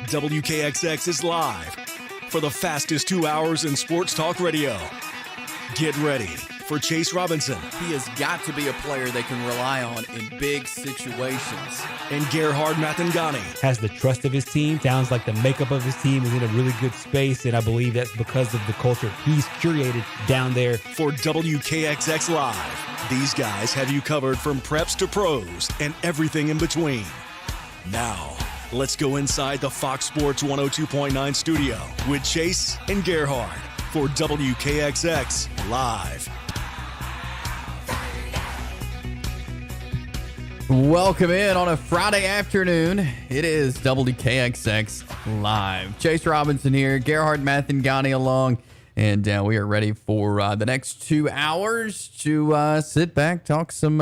WKXX is live for the fastest 2 hours in sports talk radio. Get ready for Chase Robinson. He has got to be a player they can rely on in big situations. And Gerhard Mathangani. Has the trust of his team. Sounds like the makeup of his team is in a really good space, and I believe that's because of the culture he's curated down there. For WKXX Live, these guys have you covered from preps to pros and everything in between. Now, let's go inside the Fox Sports 102.9 studio with Chase and Gerhard for WKXX Live. Welcome in on a Friday afternoon. It is WKXX Live. Chase Robinson here, Gerhard Mathangani along, and we are ready for the next 2 hours to sit back, talk some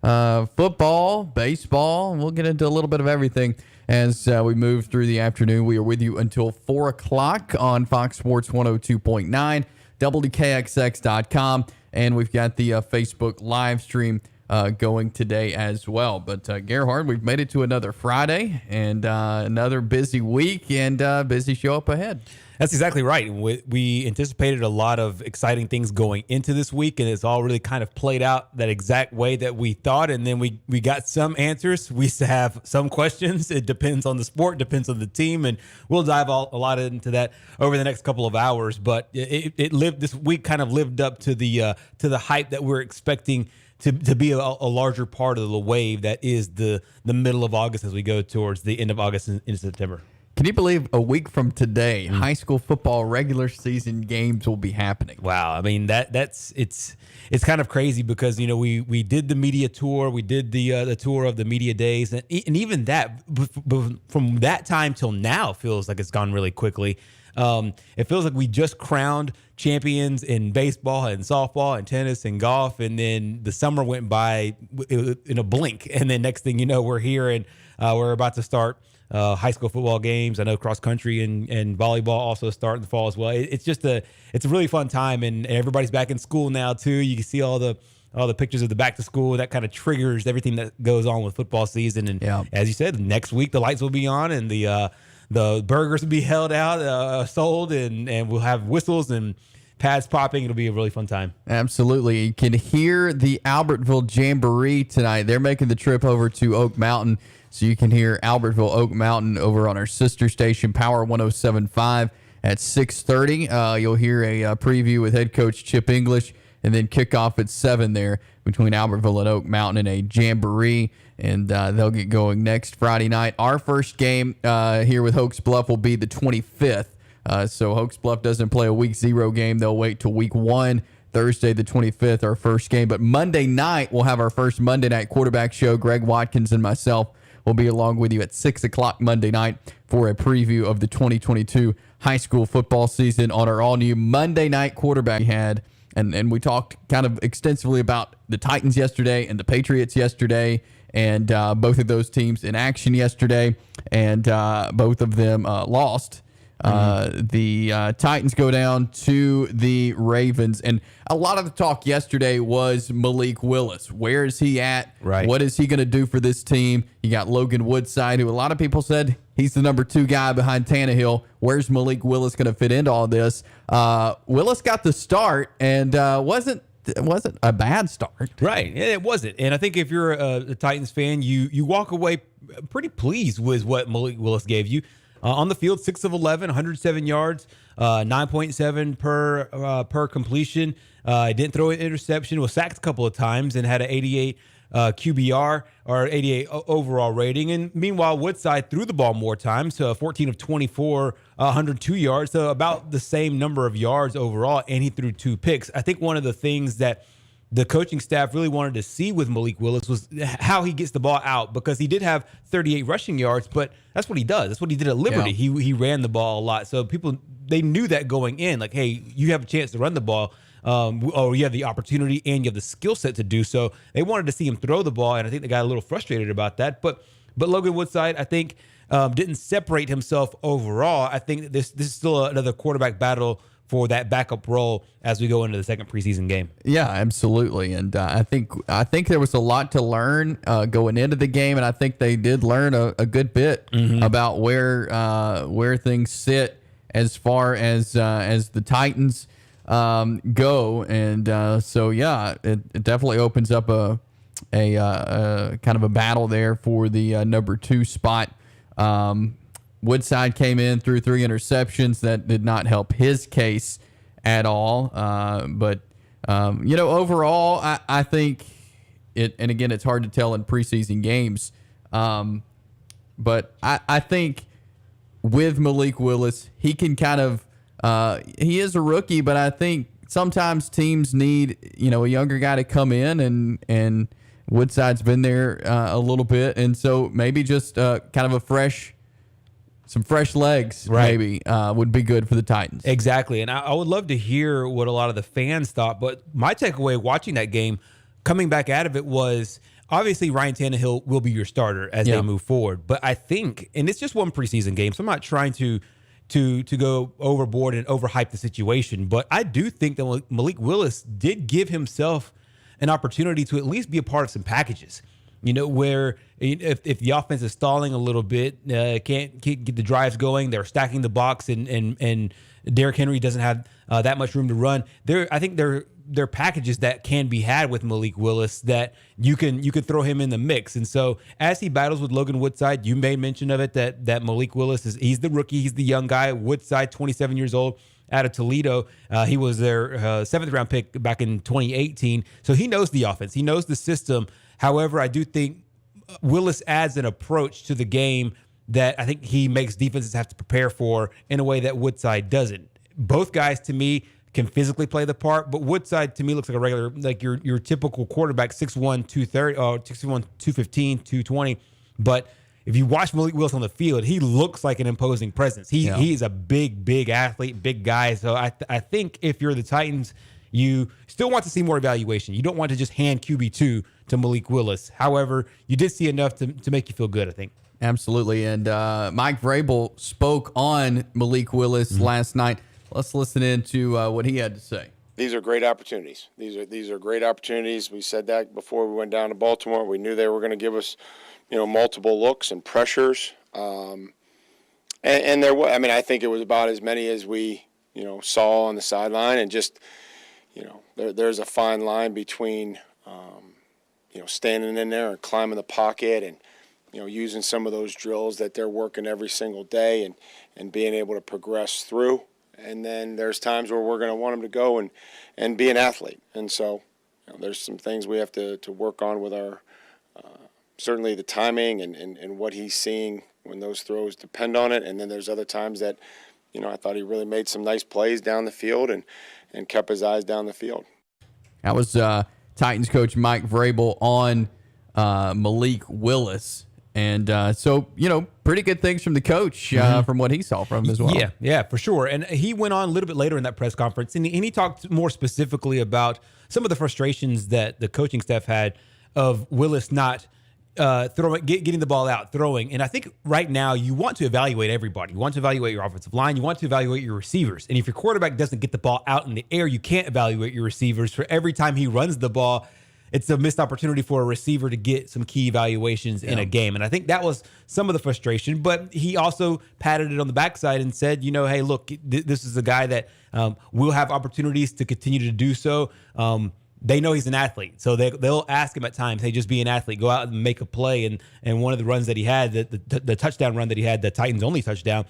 football, baseball, and we'll get into a little bit of everything as we move through the afternoon. We are with you until 4 o'clock on Fox Sports 102.9, WKXX.com, and we've got the Facebook live stream going today as well. But Gerhard, we've made it to another Friday and another busy week and busy show up ahead. That's exactly right. We anticipated a lot of exciting things going into this week, and it's all really kind of played out that exact way that we thought. And then we got some answers. We have some questions. It depends on the sport, depends on the team, and we'll dive a lot into that over the next couple of hours. But this week kind of lived up to the hype that we're expecting to be a larger part of the wave that is the middle of August as we go towards the end of August and into September. Can you believe a week from today, high school football regular season games will be happening? Wow. I mean, it's kind of crazy because, you know, we did the media tour, we did the tour of the media days, and even that from that time till now feels like it's gone really quickly. It feels like we just crowned champions in baseball and softball and tennis and golf, and then the summer went by in a blink, and then next thing you know, we're here and we're about to start high school football games. I know cross country and volleyball also start in the fall as well. It's a really fun time, and everybody's back in school now too. You can see all the pictures of the back to school. That kind of triggers everything that goes on with football season. And as you said, next week the lights will be on and the burgers will be held out, sold, and we'll have whistles and pads popping. It'll be a really fun time. Absolutely. You can hear the Albertville Jamboree tonight. They're making the trip over to Oak Mountain, so you can hear Albertville Oak Mountain over on our sister station, Power 107.5 at 6:30. You'll hear a preview with head coach Chip English, and then kickoff at 7 there between Albertville and Oak Mountain in a jamboree, and they'll get going next Friday night. Our first game here with Hoax Bluff will be the 25th. So Hoax Bluff doesn't play a week 0 game. They'll wait till week 1, Thursday the 25th, our first game. But Monday night, we'll have our first Monday night quarterback show. Greg Watkins and myself will be along with you at 6 o'clock Monday night for a preview of the 2022 high school football season on our all-new Monday night quarterback we had. And we talked kind of extensively about the Titans yesterday and the Patriots yesterday, and both of those teams in action yesterday, and both of them lost. The Titans go down to the Ravens, and a lot of the talk yesterday was Malik Willis. Where is he at? Right. What is he going to do for this team? You got Logan Woodside, who a lot of people said he's the number 2 guy behind Tannehill. Where's Malik Willis going to fit into all this? Willis got the start, and wasn't a bad start. Right. It wasn't. And I think if you're a Titans fan, you walk away pretty pleased with what Malik Willis gave you. On the field, 6 of 11, 107 yards, 9.7 per completion. Didn't throw an interception, was sacked a couple of times, and had an 88 QBR or 88 overall rating. And meanwhile, Woodside threw the ball more times, 14 of 24, 102 yards, so about the same number of yards overall, and he threw 2 picks. I think one of the things that the coaching staff really wanted to see with Malik Willis was how he gets the ball out, because he did have 38 rushing yards, but that's what he does. That's what he did at Liberty. Yeah. He ran the ball a lot. So they knew that going in, like, hey, you have a chance to run the ball, or you have the opportunity and you have the skill set to do so. They wanted to see him throw the ball, and I think they got a little frustrated about that. But Logan Woodside, I think, didn't separate himself overall. I think this is still another quarterback battle for that backup role as we go into the second preseason game. Yeah, absolutely. And I think there was a lot to learn going into the game, and I think they did learn a good bit about where things sit as far as the Titans go. And so yeah, it definitely opens up a kind of a battle there for the number 2 spot. Woodside came in through 3 interceptions. That did not help his case at all. But overall, I think it, and again, it's hard to tell in preseason games. But I think with Malik Willis, he can kind of, he is a rookie, but I think sometimes teams need, a younger guy to come in, and Woodside's been there a little bit. And so maybe just kind of some fresh legs, right, maybe would be good for the Titans. Exactly. And I would love to hear what a lot of the fans thought. But my takeaway watching that game, coming back out of it, was obviously Ryan Tannehill will be your starter as they move forward. But I think, and it's just one preseason game, so I'm not trying to go overboard and overhype the situation, but I do think that Malik Willis did give himself an opportunity to at least be a part of some packages. Where if the offense is stalling a little bit, can't get the drives going, they're stacking the box, and Derrick Henry doesn't have that much room to run. I think there are packages that can be had with Malik Willis that you can throw him in the mix. And so as he battles with Logan Woodside, you made mention of it that Malik Willis he's the rookie, he's the young guy. Woodside, 27 years old, out of Toledo. He was their 7th round pick back in 2018. So he knows the offense, he knows the system. However, I do think Willis adds an approach to the game that I think he makes defenses have to prepare for in a way that Woodside doesn't. Both guys, to me, can physically play the part, but Woodside, to me, looks like a regular, like your typical quarterback, 6'1", 230, 6'1", 215, 220. But if you watch Malik Willis on the field, he looks like an imposing presence. He's a big athlete, big guy. So I think if you're the Titans, you still want to see more evaluation. You don't want to just hand QB2 to Malik Willis. However, you did see enough to make you feel good, I think. Absolutely. And Mike Vrabel spoke on Malik Willis last night. Let's listen into what he had to say. These are great opportunities. These are great opportunities. We said that before we went down to Baltimore. We knew they were going to give us, multiple looks and pressures. And there was, I think it was about as many as we, saw on the sideline, and just, there's a fine line between, standing in there and climbing the pocket and, using some of those drills that they're working every single day and being able to progress through. And then there's times where we're going to want them to go and be an athlete. And so there's some things we have to work on with our certainly the timing and what he's seeing when those throws depend on it. And then there's other times that, I thought he really made some nice plays down the field and kept his eyes down the field. That was Titans coach Mike Vrabel on Malik Willis. And so, pretty good things from the coach from what he saw from him as well. Yeah, for sure. And he went on a little bit later in that press conference, and he talked more specifically about some of the frustrations that the coaching staff had of Willis not getting the ball out, throwing. And I think right now you want to evaluate everybody. You want to evaluate your offensive line. You want to evaluate your receivers. And if your quarterback doesn't get the ball out in the air, you can't evaluate your receivers. For every time he runs the ball, it's a missed opportunity for a receiver to get some key evaluations in a game. And I think that was some of the frustration. But he also patted it on the backside and said, hey, look, this is a guy that will have opportunities to continue to do so. They know he's an athlete, so they'll ask him at times, hey, just be an athlete, go out and make a play. And one of the runs that he had, the touchdown run that he had, the Titans' only touchdown,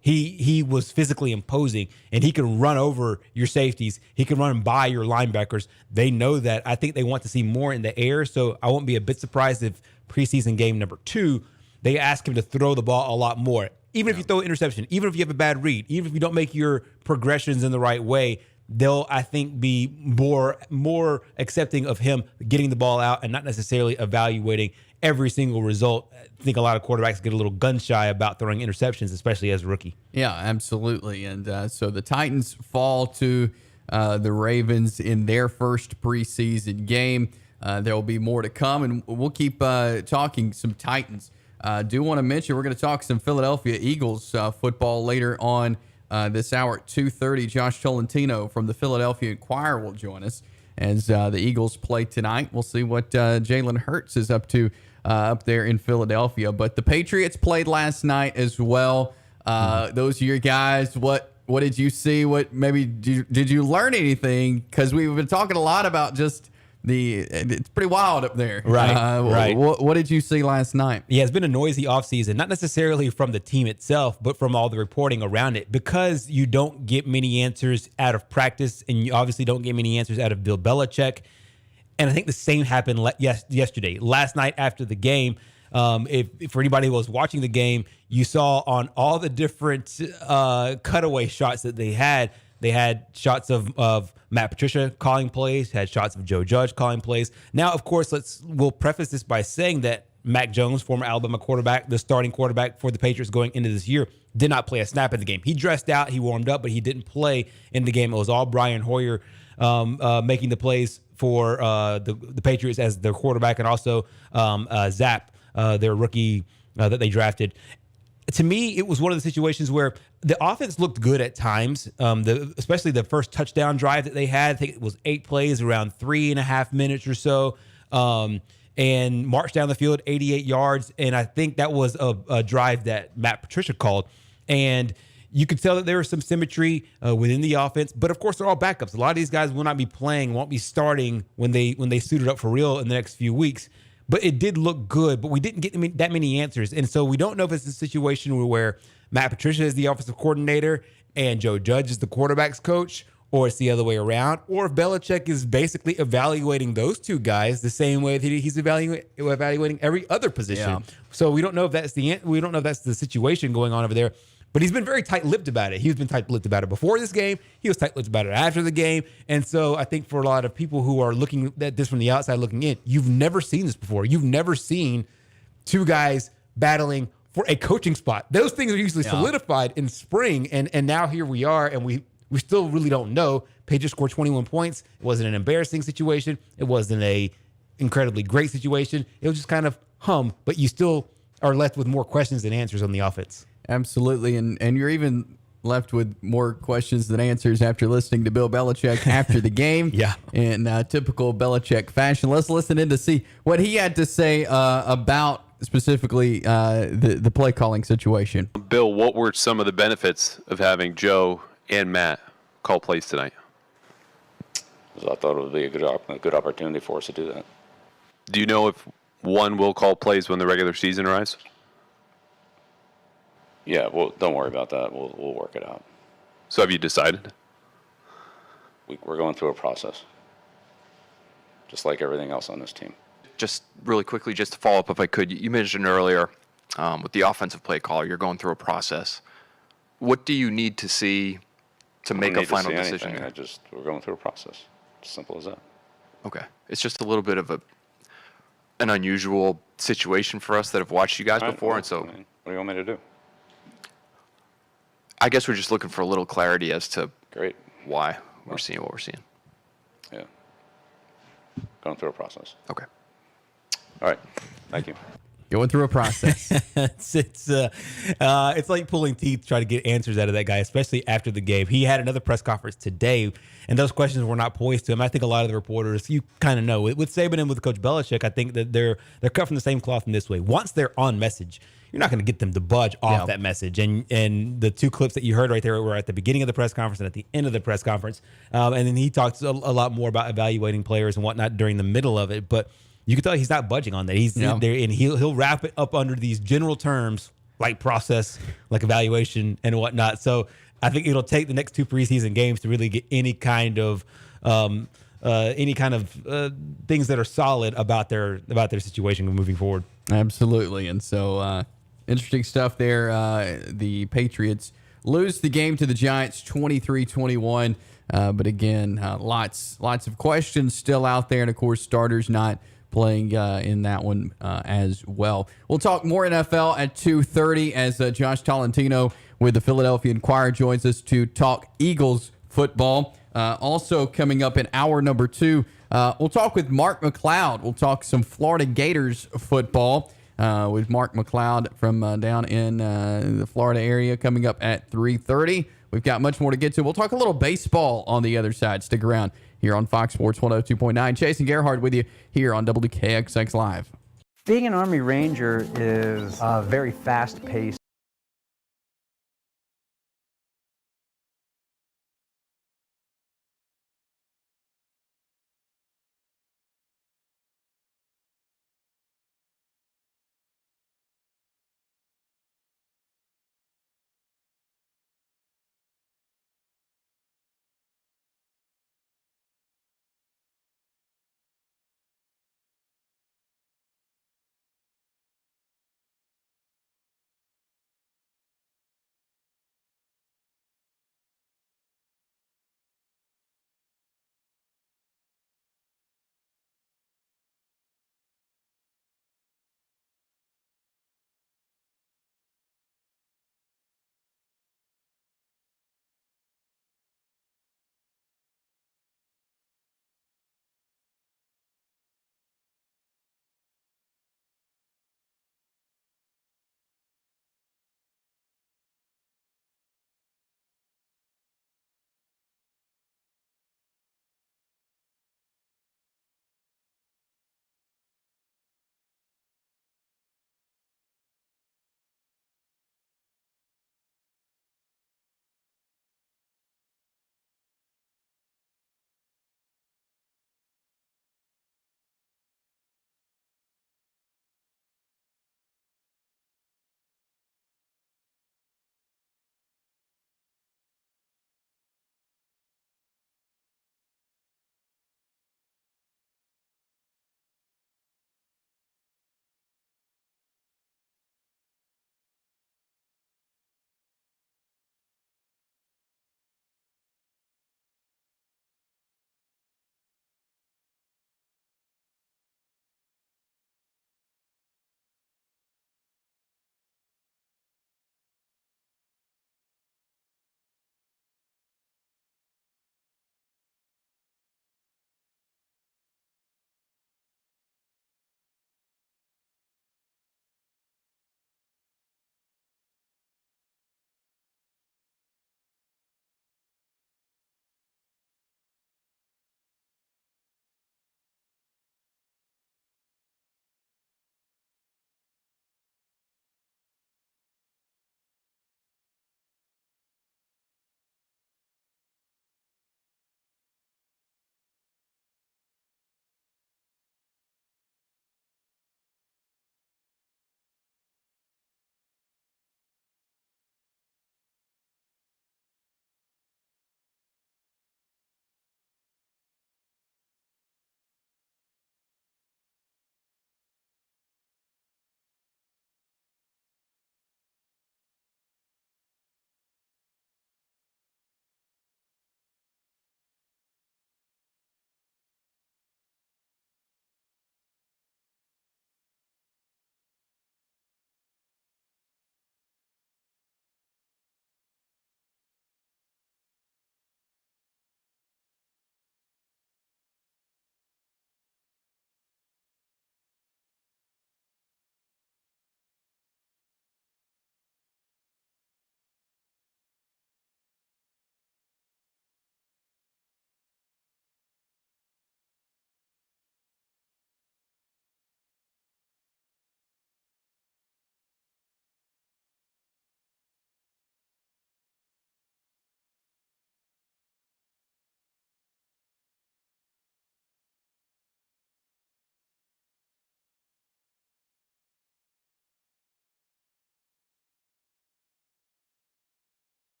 he was physically imposing, and he can run over your safeties. He can run by your linebackers. They know that. I think they want to see more in the air, so I won't be a bit surprised if preseason game number 2, they ask him to throw the ball a lot more. Even if you throw an interception, even if you have a bad read, even if you don't make your progressions in the right way, they'll, I think, be more accepting of him getting the ball out and not necessarily evaluating every single result. I think a lot of quarterbacks get a little gun shy about throwing interceptions, especially as a rookie. Yeah, absolutely. And so the Titans fall to the Ravens in their first preseason game. There will be more to come, and we'll keep talking some Titans. Do want to mention we're going to talk some Philadelphia Eagles football later on this hour at 2:30. Josh Tolentino from the Philadelphia Inquirer will join us as the Eagles play tonight. We'll see what Jalen Hurts is up to up there in Philadelphia. But the Patriots played last night as well. Those are your guys. What did you see? What maybe did you learn anything? Because we've been talking a lot about just it's pretty wild up there. Right. Right. What did you see last night? Yeah, it's been a noisy offseason, not necessarily from the team itself, but from all the reporting around it, because you don't get many answers out of practice, and you obviously don't get many answers out of Bill Belichick. And I think the same happened yesterday. Last night after the game, if for anybody who was watching the game, you saw on all the different cutaway shots that they had shots of Matt Patricia calling plays, had shots of Joe Judge calling plays. Now, of course, we'll preface this by saying that Mac Jones, former Alabama quarterback, the starting quarterback for the Patriots going into this year, did not play a snap in the game. He dressed out, he warmed up, but he didn't play in the game. It was all Brian Hoyer making the plays for the Patriots as their quarterback, and also Zapp, their rookie that they drafted. To me, it was one of the situations where the offense looked good at times, especially the first touchdown drive that they had. I think it was 8 plays, around 3.5 minutes or so, and marched down the field 88 yards. And I think that was a drive that Matt Patricia called. And you could tell that there was some symmetry within the offense. But, of course, they're all backups. A lot of these guys will not be playing, won't be starting when they suited up for real in the next few weeks. But it did look good, but we didn't get that many answers. And so we don't know if it's a situation where Matt Patricia is the offensive coordinator and Joe Judge is the quarterback's coach, or it's the other way around, or if Belichick is basically evaluating those two guys the same way that he's evaluating every other position. Yeah. So we don't know if that's the situation going on over there. But he's been very tight-lipped about it. He's been tight-lipped about it before this game. He was tight-lipped about it after the game. And so I think for a lot of people who are looking at this from the outside looking in, you've never seen this before. You've never seen two guys battling for a coaching spot. Those things are usually solidified in spring. And now here we are, and we still really don't know. Patriots scored 21 points. It wasn't an embarrassing situation. It wasn't a incredibly great situation. It was just kind of but you still are left with more questions than answers on the offense. Absolutely. And you're even left with more questions than answers after listening to Bill Belichick after the game. Yeah. In typical Belichick fashion. Let's listen in to see what he had to say about specifically the play calling situation. Bill, what were some of the benefits of having Joe and Matt call plays tonight? I thought it would be a good opportunity for us to do that. Do you know if one will call plays when the regular season arrives? Yeah, well, don't worry about that. We'll work it out. So have you decided? We're going through a process, just like everything else on this team. Just really quickly, just to follow up if I could, you mentioned earlier with the offensive play caller, you're going through a process. What do you need to see to make a final decision? We're going through a process. Simple as that. Okay. It's just a little bit of an unusual situation for us that have watched you guys before. And so, what do you want me to do? I guess we're just looking for a little clarity as to Great. why we're seeing what we're seeing. Yeah. Going through a process. Okay. All right. Thank you. Going through a process. It's like pulling teeth trying to get answers out of that guy, especially after the game. He had another press conference today, and those questions were not poised to him. I think a lot of the reporters, you kind of know, with Saban and with Coach Belichick, I think that they're cut from the same cloth in this way. Once they're on message, you're not going to get them to budge off that message. And the two clips that you heard right there were at the beginning of the press conference and at the end of the press conference. And then he talks a lot more about evaluating players and whatnot during the middle of it. But you can tell he's not budging on that. He's there, and he'll wrap it up under these general terms like process, like evaluation, and whatnot. So I think it'll take the next 2 preseason games to really get any kind of things that are solid about their situation moving forward. Absolutely. And so interesting stuff there. The Patriots lose the game to the Giants 23-21. But again, lots of questions still out there. And of course, starters not playing in that one as well. We'll talk more NFL at 2:30 as Josh Tolentino with the Philadelphia Inquirer joins us to talk Eagles football. Also coming up in hour number 2, we'll talk with Mark McLeod. We'll talk some Florida Gators football with Mark McLeod from down in the Florida area coming up at 3:30. We've got much more to get to. We'll talk a little baseball on the other side. Stick around here on Fox Sports 102.9. Chase and Gerhard with you here on WKXX Live. Being an Army Ranger is very fast-paced.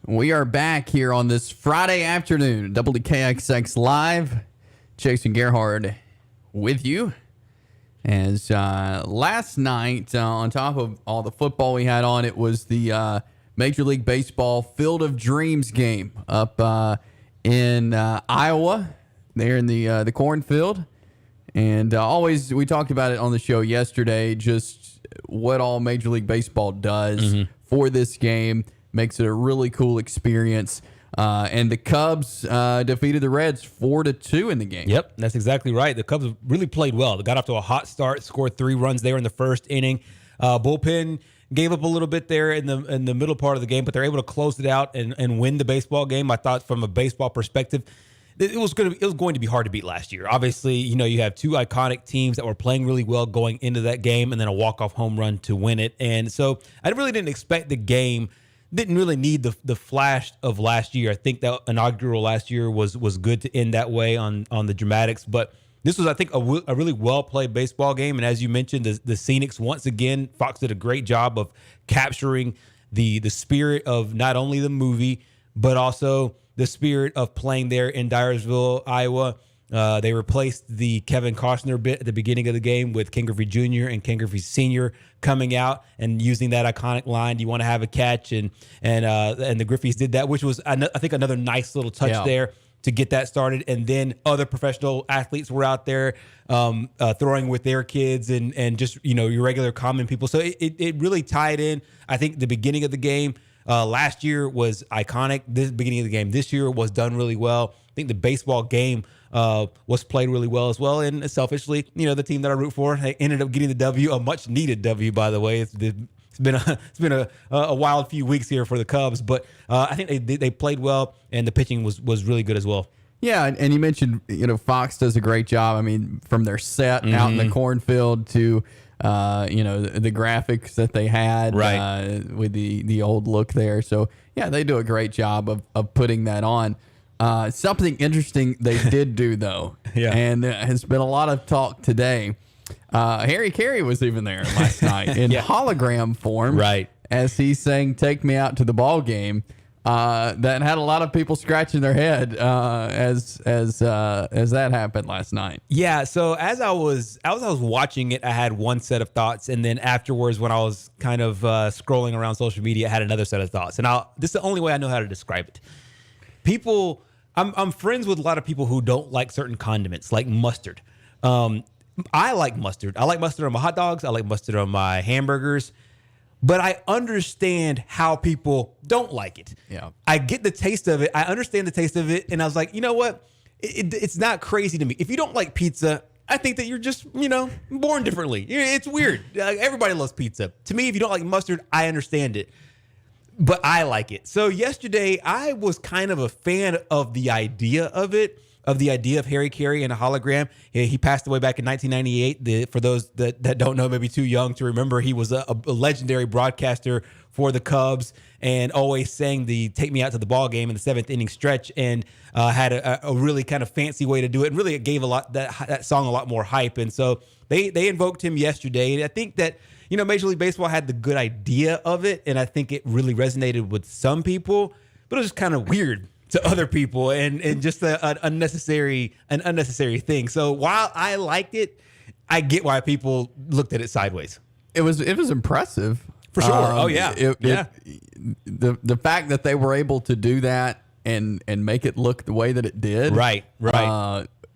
We are back here on this Friday afternoon, WKXX Live. Chase and Gerhard with you. As last night, on top of all the football we had on, it was the Major League Baseball Field of Dreams game up in Iowa, there in the cornfield. And always, we talked about it on the show yesterday, just what all Major League Baseball does for this game. Makes it a really cool experience. And the Cubs defeated the Reds 4-2 in the game. Yep, that's exactly right. The Cubs really played well. They got off to a hot start, scored 3 runs there in the first inning. Bullpen gave up a little bit there in the middle part of the game, but they're able to close it out and win the baseball game. I thought from a baseball perspective, it was going to be hard to beat last year. Obviously, you have 2 iconic teams that were playing really well going into that game, and then a walk-off home run to win it. And so I really didn't expect the game. Didn't really need the flash of last year. I think that inaugural last year was good to end that way on the dramatics, but this was, I think, a really well-played baseball game. And as you mentioned, the Scenics, once again, Fox did a great job of capturing the spirit of not only the movie, but also the spirit of playing there in Dyersville, Iowa. They replaced the Kevin Costner bit at the beginning of the game with Ken Griffey Jr. and Ken Griffey Sr. coming out and using that iconic line, "Do you want to have a catch?" And the Griffeys did that, which was, I think, another nice little touch there to get that started. And then other professional athletes were out there throwing with their kids and just, your regular common people. So it really tied in. I think the beginning of the game last year was iconic. This beginning of the game this year was done really well. I think the baseball game was played really well as well. And selfishly, the team that I root for, they ended up getting the W, a much needed W, by the way. It's been a wild few weeks here for the Cubs, but I think they played well, and the pitching was really good as well. Yeah, and you mentioned, Fox does a great job. I mean, from their set out in the cornfield to the graphics that they had with the old look there. So yeah, they do a great job of putting that on. Something interesting they did do though, and there has been a lot of talk today. Harry Carey was even there last night in hologram form, as he sang "Take Me Out to the Ball Game." That had a lot of people scratching their head as that happened last night. Yeah. So as I was watching it, I had one set of thoughts, and then afterwards, when I was kind of scrolling around social media, I had another set of thoughts. And this is the only way I know how to describe it. People, I'm friends with a lot of people who don't like certain condiments, like mustard. I like mustard. I like mustard on my hot dogs. I like mustard on my hamburgers. But I understand how people don't like it. Yeah, I get the taste of it. I understand the taste of it. And I was like, you know what? It's not crazy to me. If you don't like pizza, I think that you're just, born differently. It's weird. Everybody loves pizza. To me, if you don't like mustard, I understand it. But I like it. So yesterday, I was kind of a fan of the idea of it. Of the idea of Harry Carey and a hologram. He passed away back in 1998. For those that don't know, maybe too young to remember, he was a legendary broadcaster for the Cubs and always sang the "Take Me Out to the Ball Game" in the 7th inning stretch, and had a really kind of fancy way to do it. And really, it gave that song a lot more hype. And so they invoked him yesterday. And I think that Major League Baseball had the good idea of it, and I think it really resonated with some people, but it was just kind of weird to other people and just an unnecessary thing. So while I liked it, I get why people looked at it sideways. It was impressive for sure. Oh yeah. The fact that they were able to do that and make it look the way that it did. Right.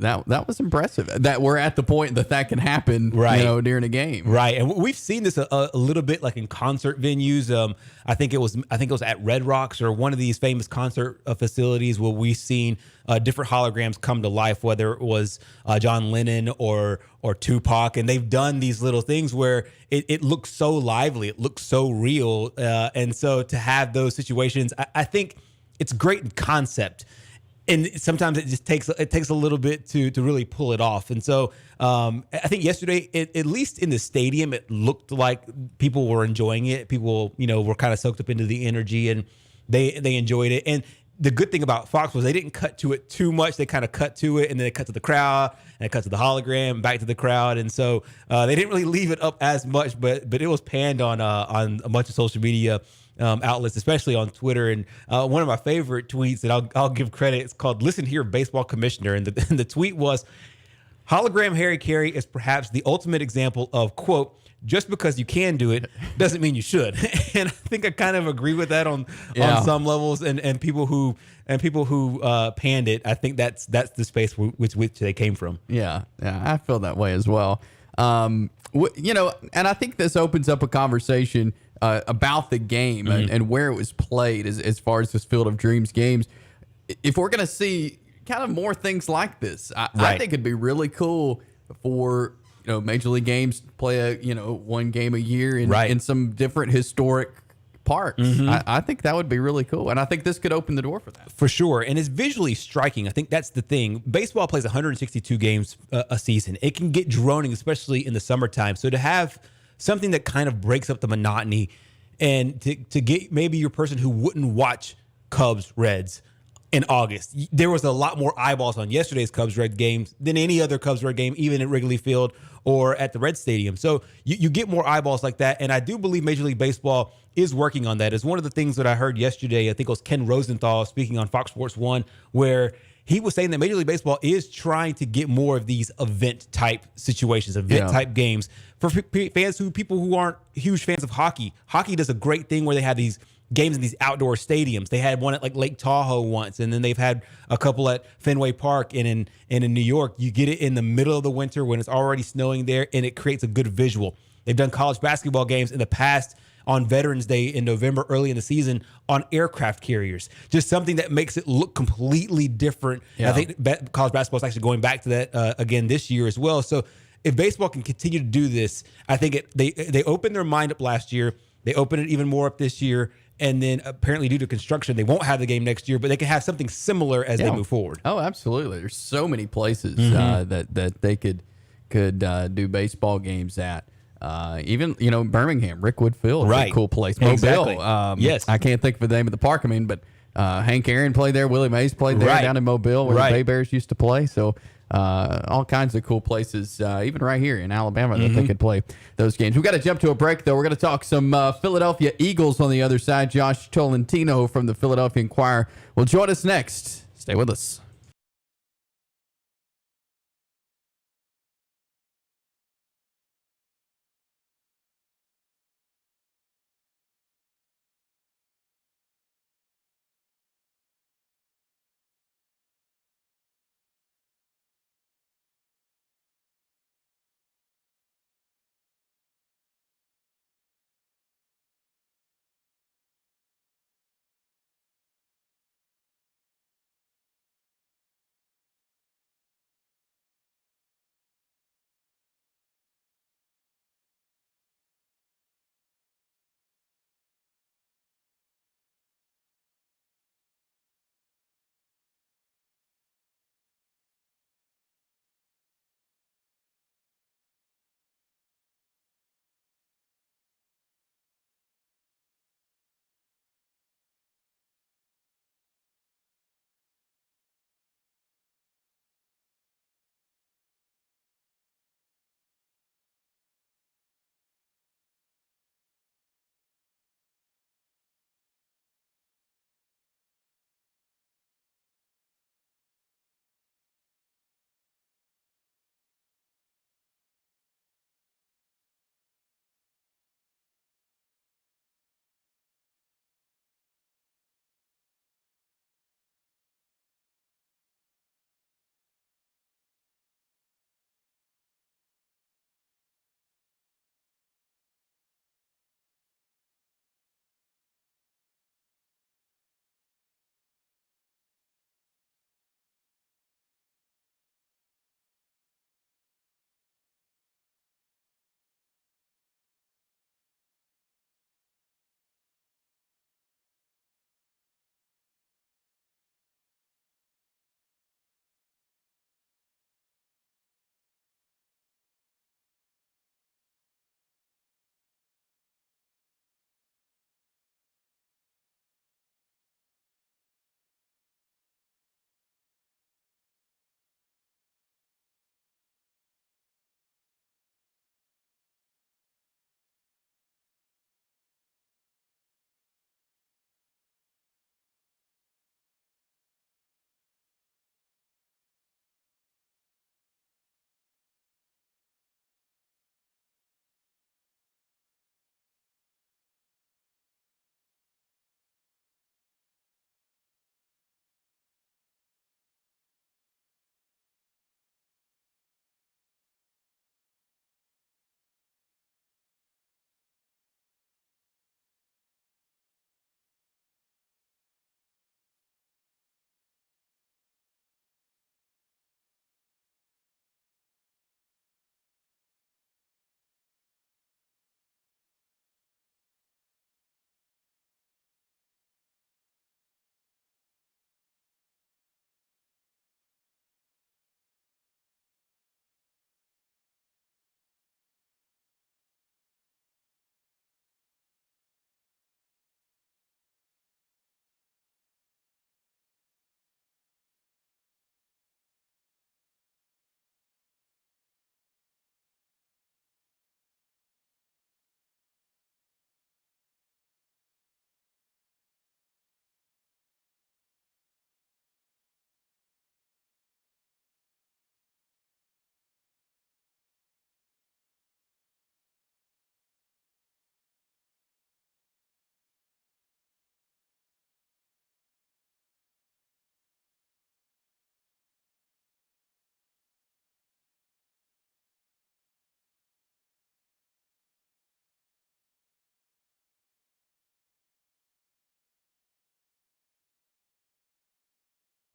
That was impressive. That we're at the point that can happen, during a game. Right, and we've seen this a little bit, like in concert venues. I think it was at Red Rocks or one of these famous concert facilities where we've seen different holograms come to life, whether it was John Lennon or Tupac, and they've done these little things where it looks so lively, it looks so real, and so to have those situations, I think it's great in concept. And sometimes it just takes a little bit to really pull it off. And so I think yesterday, at least in the stadium, it looked like people were enjoying it. People, were kind of soaked up into the energy, and they enjoyed it. And the good thing about Fox was they didn't cut to it too much. They kind of cut to it, and then they cut to the crowd, and they cut to the hologram, back to the crowd. And so they didn't really leave it up as much, but it was panned on a bunch of social media outlets, especially on Twitter. And one of my favorite tweets that I'll give credit, it's called "Listen Here, Baseball Commissioner." And the tweet was, "Hologram Harry Carey is perhaps the ultimate example of, quote, just because you can do it doesn't mean you should." And I think I kind of agree with that on some levels. And people who panned it, I think that's the space which they came from. Yeah, I feel that way as well. And I think this opens up a conversation about the game and where it was played as far as this Field of Dreams games. if we're going to see kind of more things like this, I Right. think it'd be really cool for Major League games to play one game a year in some different historic parks. I think that would be really cool, and I think this could open the door for that. For sure. And it's visually striking. I think that's the thing. Baseball plays 162 games a season. It can get droning, especially in the summertime. So to have something that kind of breaks up the monotony and to get maybe your person who wouldn't watch Cubs Reds in August. There was a lot more eyeballs on yesterday's Cubs Red games than any other Cubs Red game, even at Wrigley Field or at the Red Stadium. So you get more eyeballs like that. And I do believe Major League Baseball is working on that. It's one of the things that I heard yesterday. I think it was Ken Rosenthal speaking on Fox Sports 1, where he was saying that Major League Baseball is trying to get more of these event type situations, event type games for people who aren't huge fans of hockey. Hockey does a great thing where they have these games in these outdoor stadiums. They had one at like Lake Tahoe once, and then they've had a couple at Fenway Park and in New York. You get it in the middle of the winter when it's already snowing there, and it creates a good visual. They've done college basketball games in the past on Veterans Day in November, early in the season, on aircraft carriers. Just something that makes it look completely different. Yeah. I think college basketball is actually going back to that again this year as well. So if baseball can continue to do this, I think they opened their mind up last year. They open it even more up this year. And then apparently due to construction, they won't have the game next year, but they can have something similar as they move forward. Oh, absolutely. There's so many places that they could do baseball games at. Even, Birmingham, Rickwood Field, is a cool place. Exactly. Mobile. Yes. I can't think of the name of the park. I mean, but Hank Aaron played there. Willie Mays played there down in Mobile where the Bay Bears used to play. So all kinds of cool places, even right here in Alabama, that they could play those games. We've got to jump to a break, though. We're going to talk some Philadelphia Eagles on the other side. Josh Tolentino from the Philadelphia Inquirer will join us next. Stay with us.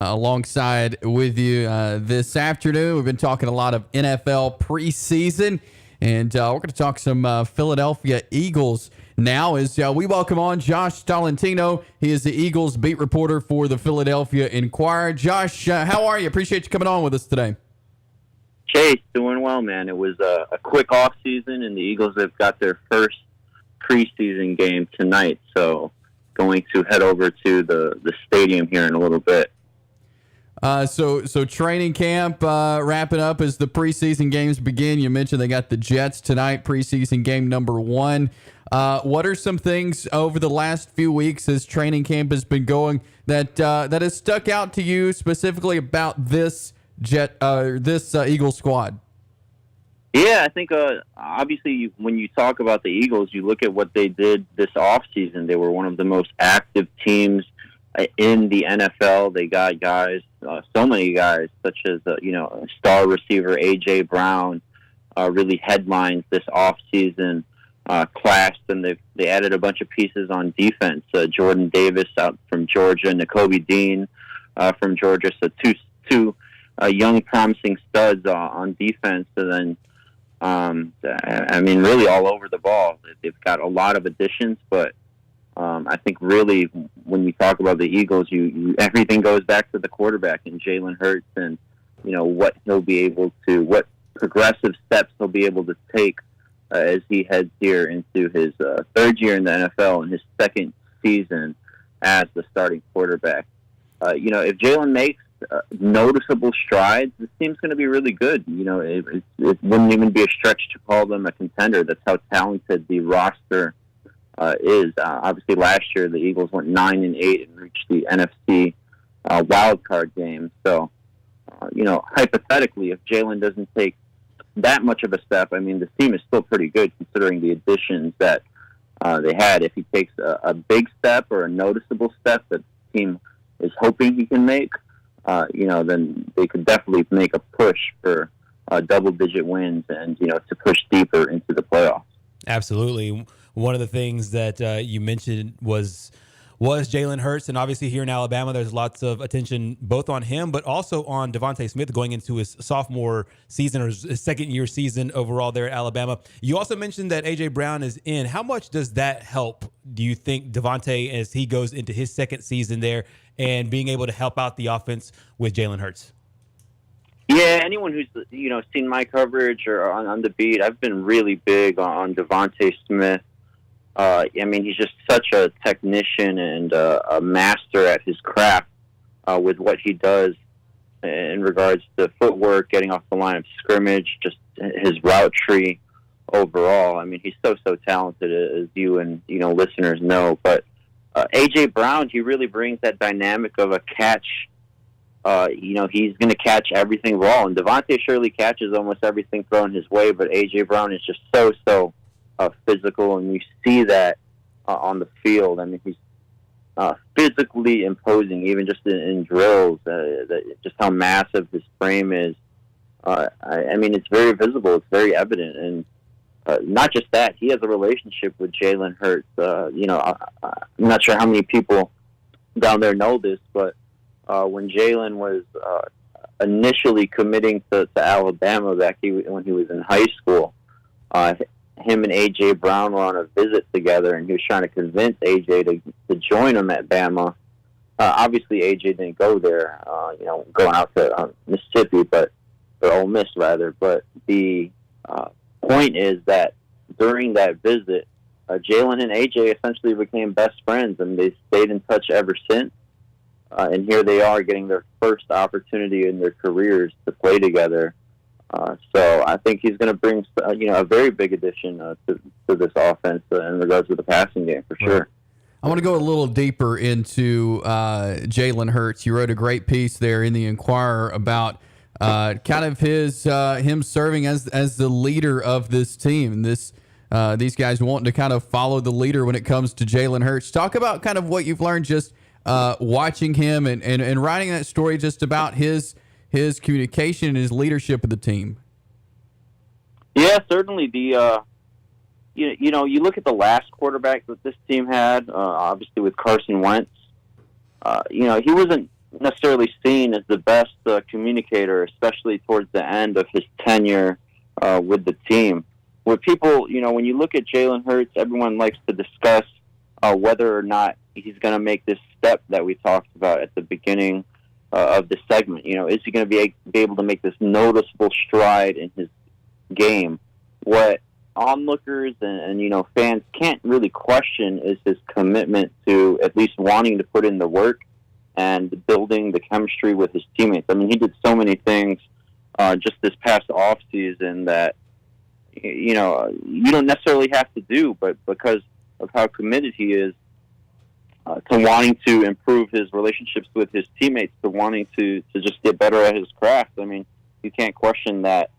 alongside with you this afternoon. We've been talking a lot of NFL preseason, and we're going to talk some Philadelphia Eagles now as we welcome on Josh Tolentino. He is the Eagles beat reporter for the Philadelphia Inquirer. Josh, how are you? Appreciate you coming on with us today. Chase, doing well, man. It was a quick off season, and the Eagles have got their first preseason game tonight, so going to head over to the stadium here in a little bit. So training camp wrapping up as the preseason games begin. You mentioned they got the Jets tonight, preseason game number 1. What are some things over the last few weeks as training camp has been going that has stuck out to you specifically about this Eagles squad? Yeah, I think obviously when you talk about the Eagles, you look at what they did this offseason. They were one of the most active teams in the NFL. They got guys, so many guys, such as star receiver A.J. Brown, really headlines this offseason class, and they added a bunch of pieces on defense. Jordan Davis out from Georgia, Nakobe Dean from Georgia, so two young promising studs on defense, and then really all over the ball. They've got a lot of additions, but I think really when you talk about the Eagles, you everything goes back to the quarterback and Jalen Hurts, and what what progressive steps he'll be able to take as he heads here into his third year in the NFL and his second season as the starting quarterback. If Jalen makes noticeable strides, this team's going to be really good. It wouldn't even be a stretch to call them a contender. That's how talented the roster is. Obviously, last year the Eagles went 9-8 and reached the NFC wild card game. So, hypothetically, if Jalen doesn't take that much of a step, this team is still pretty good considering the additions that they had. If he takes a big step or a noticeable step that the team is hoping he can make, then they could definitely make a push for double-digit wins and, to push deeper into the playoffs. Absolutely. One of the things that you mentioned was Jalen Hurts, and obviously here in Alabama, there's lots of attention both on him, but also on Devontae Smith going into his sophomore season or his second-year season overall there at Alabama. You also mentioned that A.J. Brown is in. How much does that help, do you think, Devontae as he goes into his second season there and being able to help out the offense with Jalen Hurts? Yeah, anyone who's seen my coverage or on the beat, I've been really big on Devontae Smith. He's just such a technician and a master at his craft with what he does in regards to footwork, getting off the line of scrimmage, just his route tree overall. He's so talented, as you and listeners know. But A.J. Brown, he really brings that dynamic of a catch. He's going to catch everything raw, and Devontae surely catches almost everything thrown his way. But A.J. Brown is just so physical, and you see that on the field. He's physically imposing, even just in drills. Just how massive his frame is. It's very visible. It's very evident, and not just that, he has a relationship with Jalen Hurts. I'm not sure how many people down there know this, but when Jalen was initially committing to Alabama back when he was in high school, him and A.J. Brown were on a visit together, and he was trying to convince A.J. to join him at Bama. Obviously, A.J. didn't go there, going out to Mississippi, or Ole Miss, rather. But the point is that during that visit, Jalen and A.J. essentially became best friends, and they stayed in touch ever since. And here they are getting their first opportunity in their careers to play together. So I think he's going to bring, a very big addition to this offense in regards to the passing game, for sure. I want to go a little deeper into Jalen Hurts. You wrote a great piece there in the Inquirer about kind of him serving as the leader of this team. These guys wanting to kind of follow the leader when it comes to Jalen Hurts. Talk about kind of what you've learned just watching him and writing that story just about his communication and his leadership of the team. Yeah, certainly. You look at the last quarterback that this team had, obviously with Carson Wentz. He wasn't necessarily seen as the best communicator, especially towards the end of his tenure with the team. With people, when you look at Jalen Hurts, everyone likes to discuss whether or not he's going to make this step that we talked about at the beginning of the segment. Is he going to be able to make this noticeable stride in his game? What onlookers and fans can't really question is his commitment to at least wanting to put in the work and building the chemistry with his teammates. I mean, he did so many things just this past offseason that you don't necessarily have to do, but because of how committed he is to wanting to improve his relationships with his teammates, to wanting to just get better at his craft. I mean, you can't question that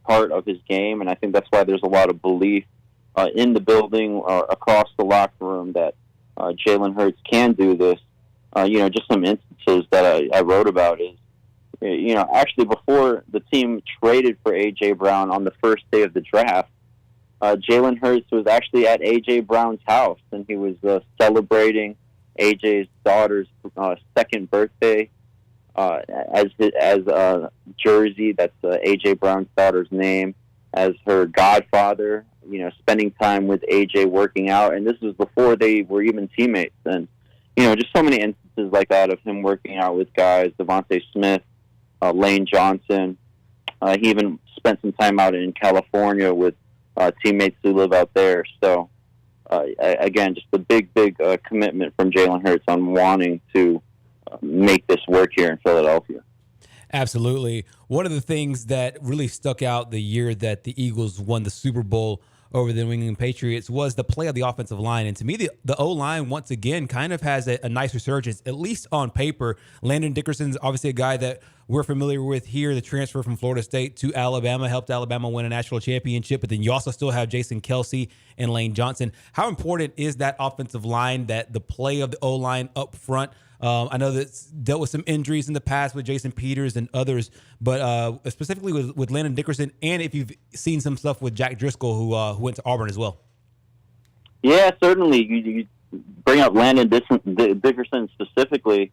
part of his game, and I think that's why there's a lot of belief in the building across the locker room that Jalen Hurts can do this. Just some instances that I wrote about is, actually before the team traded for A.J. Brown on the first day of the draft, Jalen Hurts was actually at A.J. Brown's house, and he was celebrating A.J.'s daughter's second birthday as a jersey. That's A.J. Brown's daughter's name, as her godfather, spending time with A.J. working out. And this was before they were even teammates. And, just so many instances like that of him working out with guys, Devontae Smith, Lane Johnson. He even spent some time out in California with teammates who live out there. So, again, just a big commitment from Jalen Hurts on wanting to make this work here in Philadelphia. Absolutely. One of the things that really stuck out the year that the Eagles won the Super Bowl over the New England Patriots was the play of the offensive line. And to me, the O-line, once again, kind of has a nice resurgence, at least on paper. Landon Dickerson's obviously a guy that we're familiar with here. The transfer from Florida State to Alabama helped Alabama win a national championship. But then you also still have Jason Kelce and Lane Johnson. How important is that offensive line, that the play of the O-line up front? I know that's dealt with some injuries in the past with Jason Peters and others, but specifically with Landon Dickerson, and if you've seen some stuff with Jack Driscoll, who went to Auburn as well. Yeah, certainly. You bring up Landon Dickerson specifically.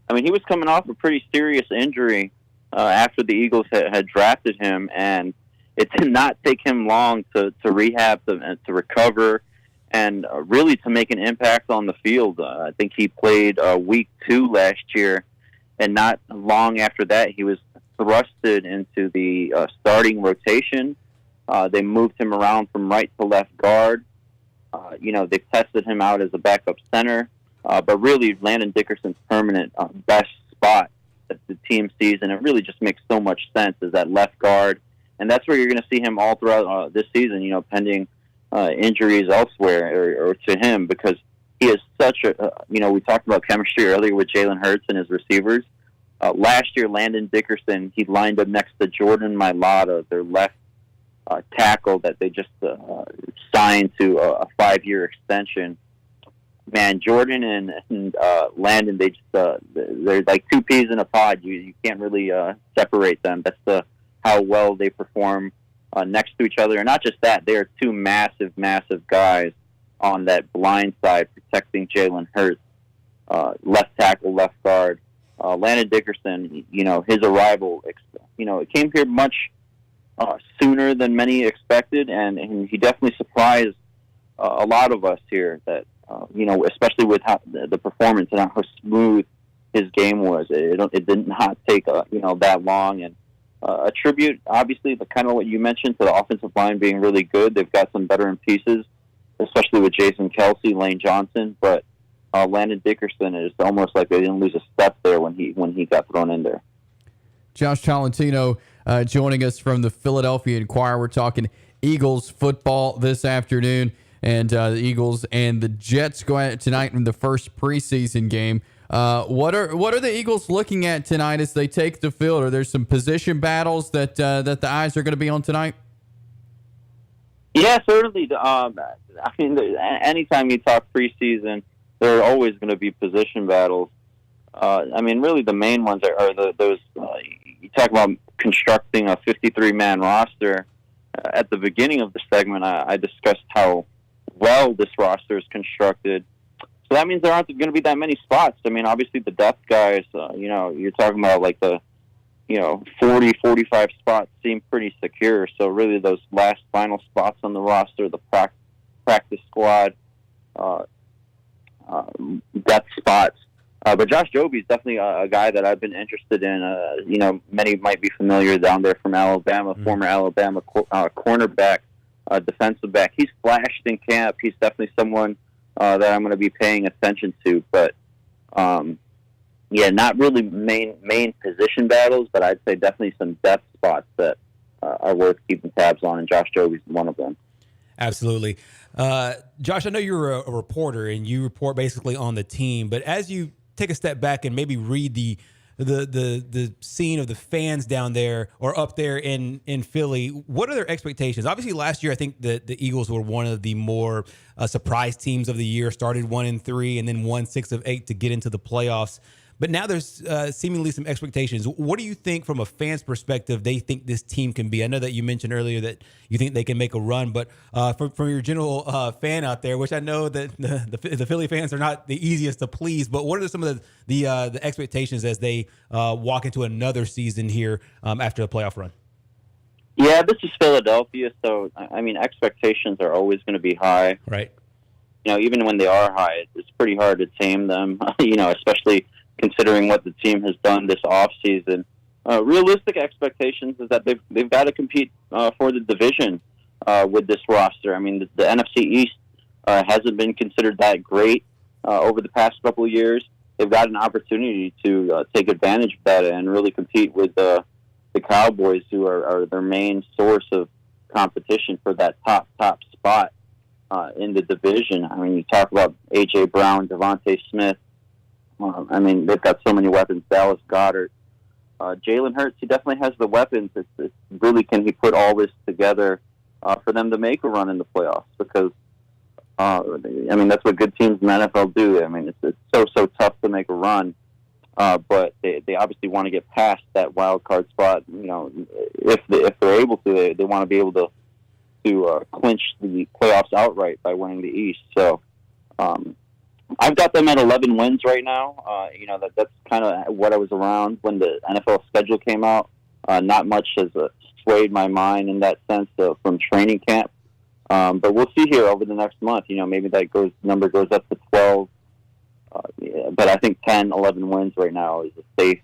I mean, he was coming off a pretty serious injury after the Eagles had drafted him, and it did not take him long to rehab, to recover, and really to make an impact on the field. I think he played week 2 last year, and not long after that, he was thrusted into the starting rotation. They moved him around from right to left guard. They tested him out as a backup center, but really Landon Dickerson's permanent best spot that the team sees, and it really just makes so much sense, is that left guard. And that's where you're going to see him all throughout this season, pending injuries elsewhere or to him, because he is such a, we talked about chemistry earlier with Jalen Hurts and his receivers. Last year, Landon Dickerson, he lined up next to Jordan Mailata, their left tackle that they just signed to a 5-year extension. Man, Jordan and Landon, they're like two peas in a pod. You can't really separate them. That's how well they perform next to each other. And not just that, they are two massive guys on that blind side protecting Jalen Hurts, left tackle, left guard. Landon Dickerson, his arrival, it came here much sooner than many expected, and he definitely surprised a lot of us here that, especially with how the performance and how smooth his game was. It did not take, that long, and a tribute, obviously, but kind of what you mentioned, to the offensive line being really good. They've got some veteran pieces, especially with Jason Kelce, Lane Johnson, but Landon Dickerson, is almost like they didn't lose a step there when he got thrown in there. Josh Tolentino joining us from the Philadelphia Inquirer. We're talking Eagles football this afternoon, and the Eagles and the Jets go at it tonight in the first preseason game. What are the Eagles looking at tonight as they take the field? Are there some position battles that the eyes are going to be on tonight? Yeah, certainly. Anytime you talk preseason, there are always going to be position battles. Really the main ones are those. You talk about constructing a 53-man roster. At the beginning of the segment, I discussed how well this roster is constructed. So that means there aren't going to be that many spots. I mean, obviously the depth guys, you're talking about like the, 40, 45 spots seem pretty secure. So really those last final spots on the roster, the practice squad, depth spots. But Josh Jobe's definitely a guy that I've been interested in. Many might be familiar down there from Alabama, former Alabama cornerback, defensive back. He's flashed in camp. He's definitely someone that I'm going to be paying attention to. But, not really main position battles, but I'd say definitely some depth spots that are worth keeping tabs on, and Josh Jobe's one of them. Absolutely. Josh, I know you're a reporter and you report basically on the team, but as you take a step back and maybe read the scene of the fans down there or up there in Philly, what are their expectations? Obviously, last year I think that the Eagles were one of the more surprise teams of the year. Started 1-3 and then won 6 of 8 to get into the playoffs. But now there's seemingly some expectations. What do you think from a fan's perspective they think this team can be? I know that you mentioned earlier that you think they can make a run, but from your general fan out there, which I know that the Philly fans are not the easiest to please, but what are some of the expectations as they walk into another season here after the playoff run? Yeah, this is Philadelphia, so, I mean, expectations are always going to be high. Right. Even when they are high, it's pretty hard to tame them, especially considering what the team has done this offseason. Realistic expectations is that they've got to compete for the division with this roster. I mean, the NFC East hasn't been considered that great over the past couple of years. They've got an opportunity to take advantage of that and really compete with the Cowboys, who are their main source of competition for that top spot in the division. I mean, you talk about A.J. Brown, Devontae Smith. They've got so many weapons. Dallas Goedert. Jalen Hurts, he definitely has the weapons. It's really, can he put all this together for them to make a run in the playoffs? Because, that's what good teams in the NFL do. I mean, it's so tough to make a run. But they obviously want to get past that wild card spot. If they're able to, they want to be able to clinch the playoffs outright by winning the East. So, I've got them at 11 wins right now. That's kind of what I was around when the NFL schedule came out. Not much has swayed my mind in that sense from training camp. But we'll see here over the next month. Maybe that number goes up to 12. But I think 10, 11 wins right now is a safe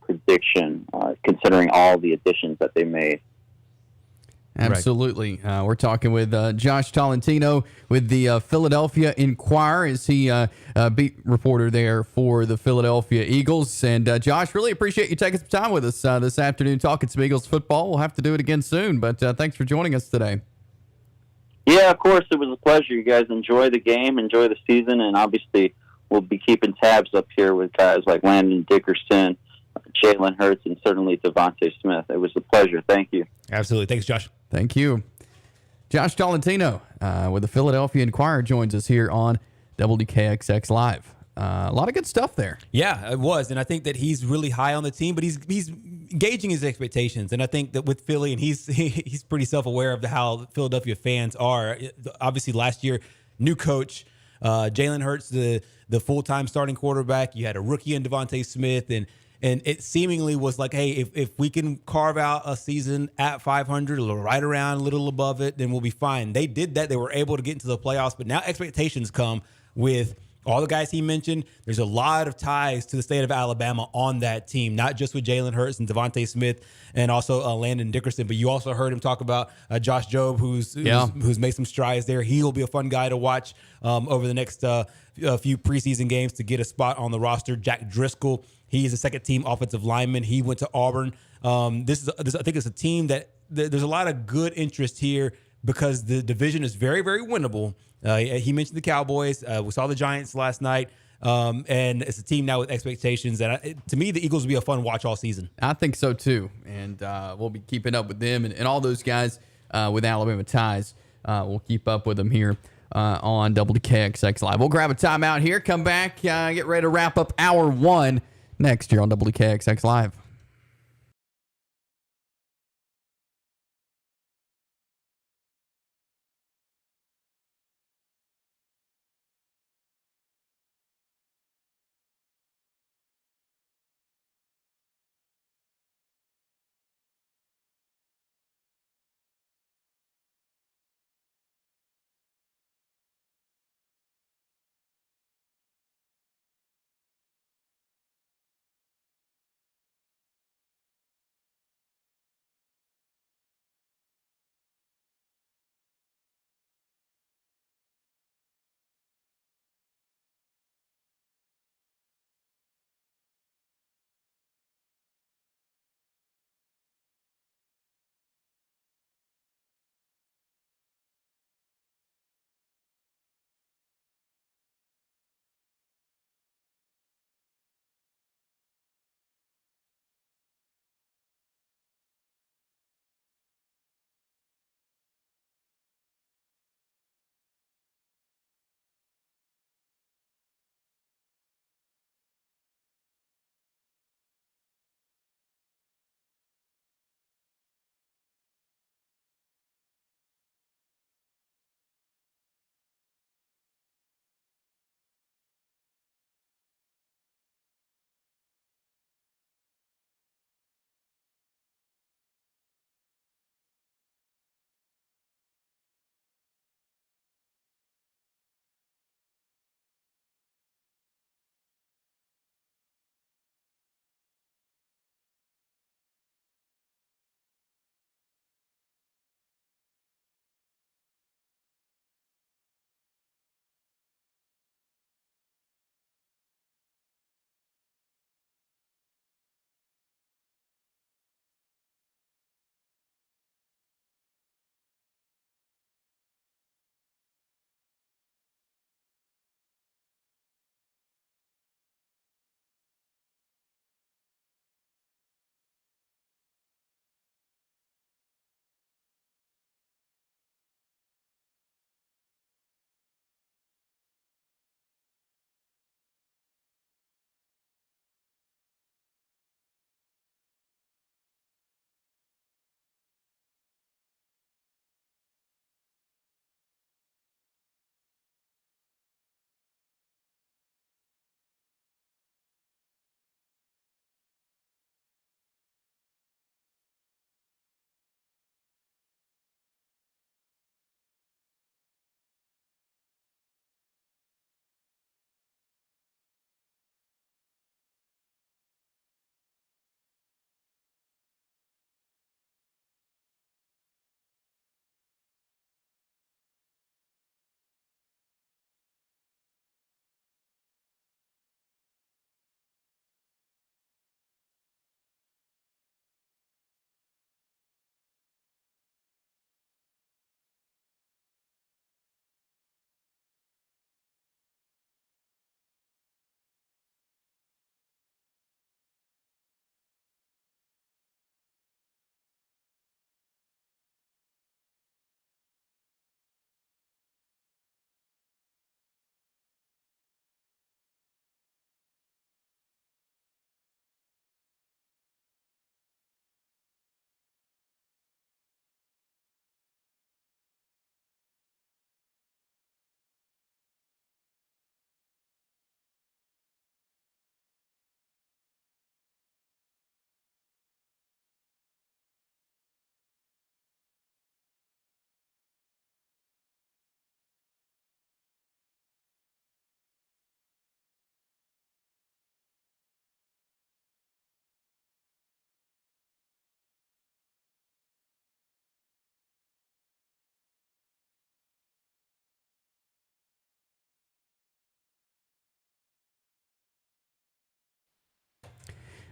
prediction, considering all the additions that they made. Absolutely. We're talking with Josh Tolentino with the Philadelphia Inquirer. Is he beat reporter there for the Philadelphia Eagles? And Josh, really appreciate you taking some time with us this afternoon talking some Eagles football. We'll have to do it again soon, but thanks for joining us today. Yeah, of course. It was a pleasure. You guys enjoy the game, enjoy the season, and obviously we'll be keeping tabs up here with guys like Landon Dickerson, Jalen Hurts, and certainly Devontae Smith. It was a pleasure. Thank you. Absolutely. Thanks, Josh. Thank you. Josh Tolentino with the Philadelphia Inquirer joins us here on WKXX Live. A lot of good stuff there. Yeah, it was. And I think that he's really high on the team, but he's gauging his expectations. And I think that with Philly, and he's pretty self-aware of how Philadelphia fans are. Obviously, last year, new coach, Jalen Hurts, the full-time starting quarterback. You had a rookie in Devontae Smith, and it seemingly was like, hey, if we can carve out a season at 500 or right around a little above it, then we'll be fine. They did that. They were able to get into the playoffs, but now expectations come with all the guys he mentioned. There's a lot of ties to the state of Alabama on that team, not just with Jalen Hurts and Devontae Smith and also Landon Dickerson, but you also heard him talk about Josh Jobe, who's made some strides there. He'll be a fun guy to watch over the next few preseason games to get a spot on the roster. Jack Driscoll, he is a second-team offensive lineman. He went to Auburn. I think it's a team that there's a lot of good interest here because the division is very, very winnable. He mentioned the Cowboys. We saw the Giants last night. And it's a team now with expectations. And to me, the Eagles will be a fun watch all season. I think so, too. And we'll be keeping up with them and all those guys with Alabama ties. We'll keep up with them here on WKXX Live. We'll grab a timeout here, come back, get ready to wrap up hour one next year on WKXX Live.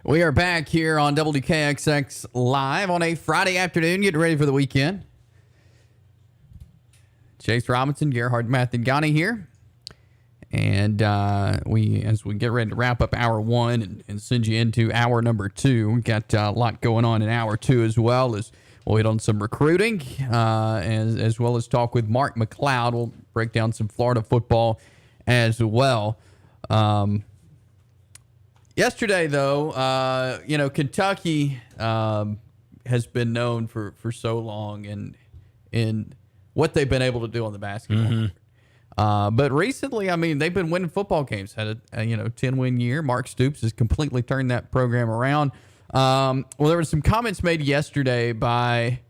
We are back here on WKXX Live on a Friday afternoon, getting ready for the weekend. Chase Robinson, Gerhard, Mathangani here. And as we get ready to wrap up hour one and send you into hour number two, we got a lot going on in hour two as well. As we'll hit on some recruiting, as well as talk with Mark McLeod. We'll break down some Florida football as well. Yesterday, though, Kentucky has been known for so long in what they've been able to do on the basketball court. But recently, I mean, they've been winning football games. Had a 10-win year. Mark Stoops has completely turned that program around. Well, there were some comments made yesterday by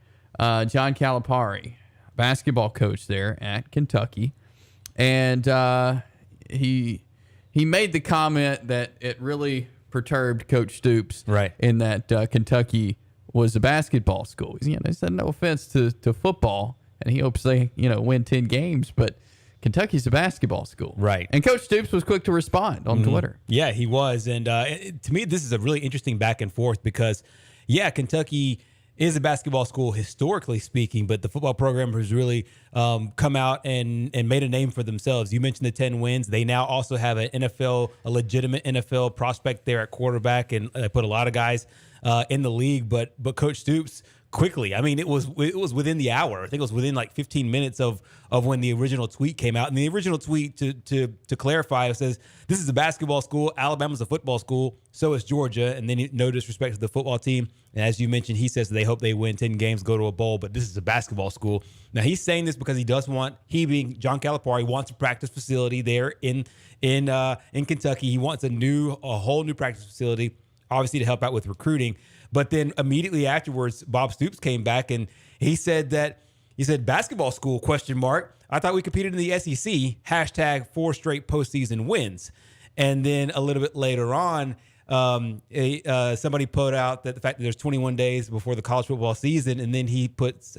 John Calipari, basketball coach there at Kentucky, and he made the comment that it really perturbed Coach Stoops, right, in that Kentucky was a basketball school. He said no offense to football, and he hopes they win 10 games, but Kentucky's a basketball school. Right. And Coach Stoops was quick to respond on Twitter. Yeah, he was. And to me, this is a really interesting back and forth because, Kentucky is a basketball school historically speaking, but the football program has really come out and made a name for themselves. You mentioned the 10 wins. They now also have a legitimate NFL prospect there at quarterback, and they put a lot of guys in the league. But Coach Stoops quickly, I mean, it was within the hour. I think it was within like 15 minutes of when the original tweet came out. And the original tweet, to clarify, it says, this is a basketball school. Alabama's a football school. So is Georgia. And then no disrespect to the football team. And as you mentioned, he says they hope they win 10 games, go to a bowl, but this is a basketball school. Now, he's saying this because he being John Calipari, wants a practice facility there in Kentucky. He wants a whole new practice facility, obviously to help out with recruiting. But then immediately afterwards, Bob Stoops came back and he said basketball school, ? I thought we competed in the SEC, # 4 straight postseason wins. And then a little bit later on, somebody put out that the fact that there's 21 days before the college football season, and then he puts,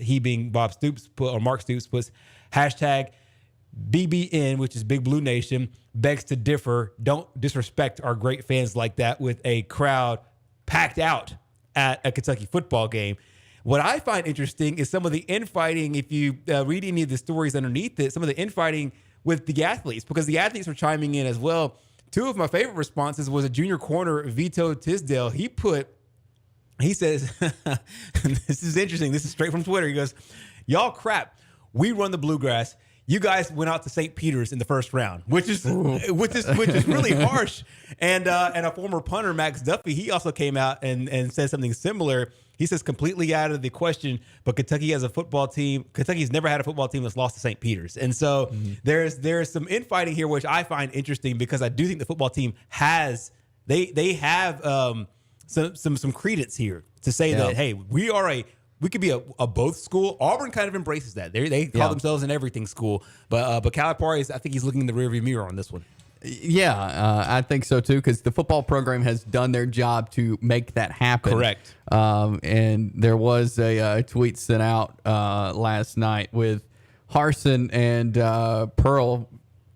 he being Bob Stoops, Mark Stoops puts # BBN, which is Big Blue Nation, begs to differ. Don't disrespect our great fans like that with a crowd packed out at a Kentucky football game. What I find interesting is some of the infighting. If you read any of the stories underneath it, some of the infighting with the athletes, because the athletes were chiming in as well. Two of my favorite responses was a junior corner, Vito Tisdale. He says, this is interesting. This is straight from Twitter. He goes, y'all crap. We run the Bluegrass. You guys went out to St. Peter's in the first round, which is really harsh. And a former punter, Max Duffy, he also came out and said something similar. He says completely out of the question, but Kentucky has a football team. Kentucky's never had a football team that's lost to St. Peter's. And so there's some infighting here, which I find interesting because I do think the football team have some credence here to say that, hey, we could be a both school. Auburn kind of embraces that. They call themselves an everything school. But Calipari, I think he's looking in the rearview mirror on this one. Yeah, I think so too, because the football program has done their job to make that happen. Correct. And there was a tweet sent out last night with Harsin and Pearl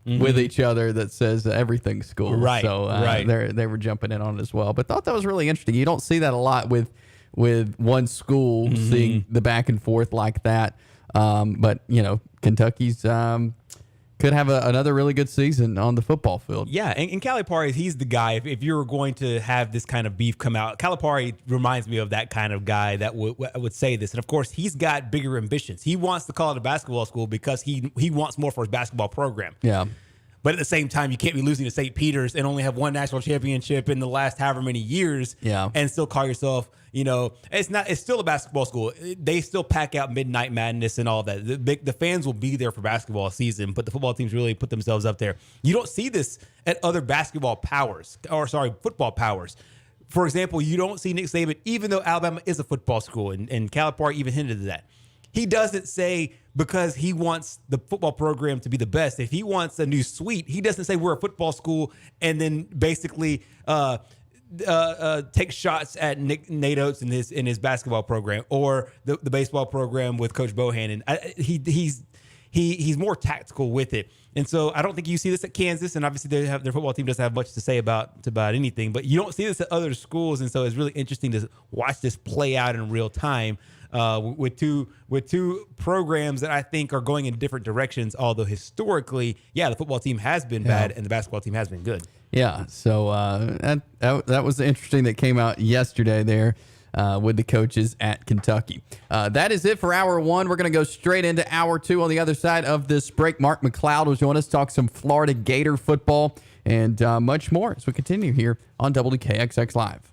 with each other that says everything school. Right. So right. They were jumping in on it as well. But thought that was really interesting. You don't see that a lot with one school seeing the back and forth like that. But Kentucky's could have another really good season on the football field. Yeah, and Calipari, he's the guy. If you're going to have this kind of beef come out, Calipari reminds me of that kind of guy that would say this. And of course, he's got bigger ambitions. He wants to call it a basketball school because he wants more for his basketball program. Yeah. But at the same time, you can't be losing to St. Peter's and only have one national championship in the last however many years, and still call yourself, it's still a basketball school. They still pack out Midnight Madness and all that. The fans will be there for basketball season, but the football teams really put themselves up there. You don't see this at other football powers. For example, you don't see Nick Saban, even though Alabama is a football school, and Calipari even hinted at that. He doesn't say because he wants the football program to be the best. If he wants a new suite, he doesn't say we're a football school and then basically take shots at Nate Oates in his basketball program or the baseball program with Coach Bohannon. He he's more tactical with it. And so I don't think you see this at Kansas, and obviously their football team doesn't have much to say about anything, but you don't see this at other schools. And so it's really interesting to watch this play out in real time with two programs that I think are going in different directions. Although historically, the football team has been bad and the basketball team has been good. Yeah, so that was interesting that came out yesterday there with the coaches at Kentucky. That is it for hour one. We're going to go straight into hour two. On the other side of this break, Mark McLeod will join us, talk some Florida Gator football and much more as we continue here on WKXX Live.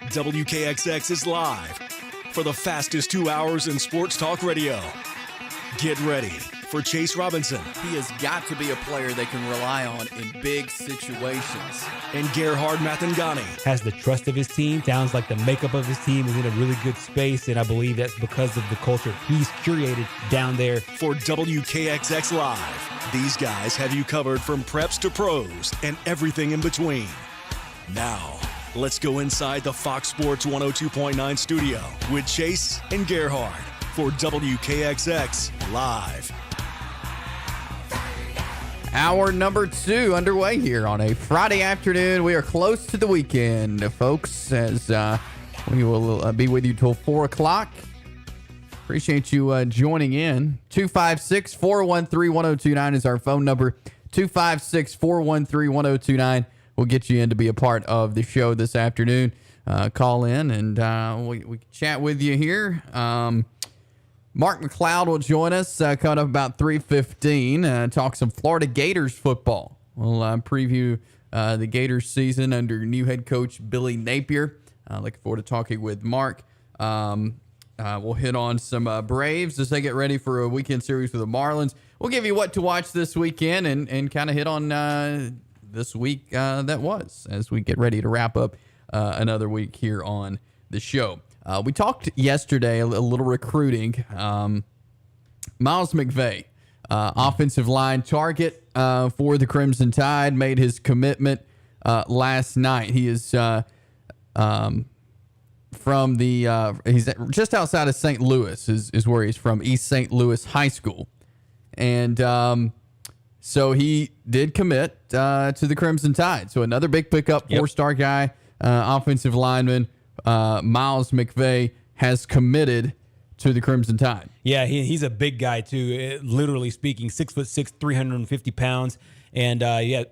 WKXX is live for the fastest 2 hours in sports talk radio. Get ready for Chase Robinson. He has got to be a player they can rely on in big situations. And Gerhard Mathangani. Has the trust of his team. Sounds like the makeup of his team is in a really good space, and I believe that's because of the culture he's curated down there. For WKXX Live, these guys have you covered from preps to pros and everything in between. Now, let's go inside the Fox Sports 102.9 studio with Chase and Gerhard for WKXX Live. Hour number 2 underway here on a Friday afternoon. We are close to the weekend, folks, as we will be with you till 4 o'clock. Appreciate you joining in. 256-413-1029 is our phone number. 256-413-1029 will get you in to be a part of the show this afternoon. Call in and we can chat with you here. Mark McLeod will join us coming up about 3:15. Talk some Florida Gators football. We'll preview the Gators season under new head coach Billy Napier. Looking forward to talking with Mark. We'll hit on some Braves as they get ready for a weekend series with the Marlins. We'll give you what to watch this weekend and kind of hit on this week that was as we get ready to wrap up another week here on the show. We talked yesterday a little recruiting. Miles McVay, offensive line target for the Crimson Tide, made his commitment last night. He is from he's just outside of St. Louis is where he's from, East St. Louis High School. And so he did commit to the Crimson Tide. So another big pickup, 4-star guy, offensive lineman. Miles McVay has committed to the Crimson Tide. Yeah, he's a big guy too. Literally speaking, 6'6", 350 pounds, and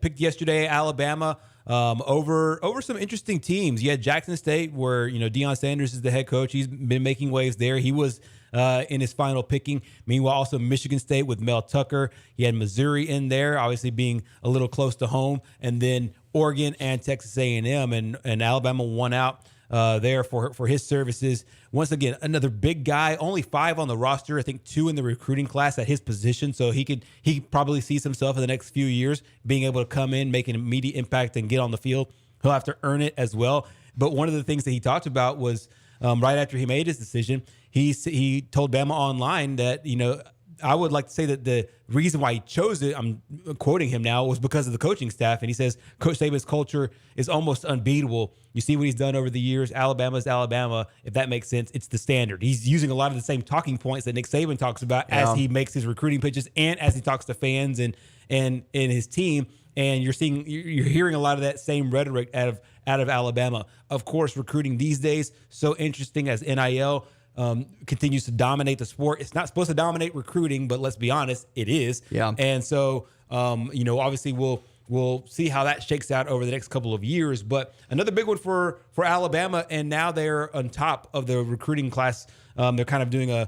picked yesterday Alabama over some interesting teams. You had Jackson State, where Deion Sanders is the head coach. He's been making waves there. He was in his final picking. Meanwhile, also Michigan State with Mel Tucker. He had Missouri in there, obviously being a little close to home, and then Oregon and Texas A&M, and Alabama won out there for his services. Once again, another big guy, only 5 on the roster, I think 2 in the recruiting class at his position. So he probably sees himself in the next few years being able to come in, make an immediate impact and get on the field. He'll have to earn it as well. But one of the things that he talked about was right after he made his decision, he told Bama Online that, I would like to say that the reason why he chose it, I'm quoting him now, was because of the coaching staff. And he says Coach Saban's culture is almost unbeatable. You see what he's done over the years. Alabama's Alabama, if that makes sense. It's the standard. He's using a lot of the same talking points that Nick Saban talks about as he makes his recruiting pitches and as he talks to fans and his team. And you're hearing a lot of that same rhetoric out of Alabama. Of course, recruiting these days, so interesting as NIL continues to dominate the sport. It's not supposed to dominate recruiting, but let's be honest, it is. Yeah. And so, obviously we'll see how that shakes out over the next couple of years. But another big one for Alabama, and now they're on top of the recruiting class. They're kind of doing a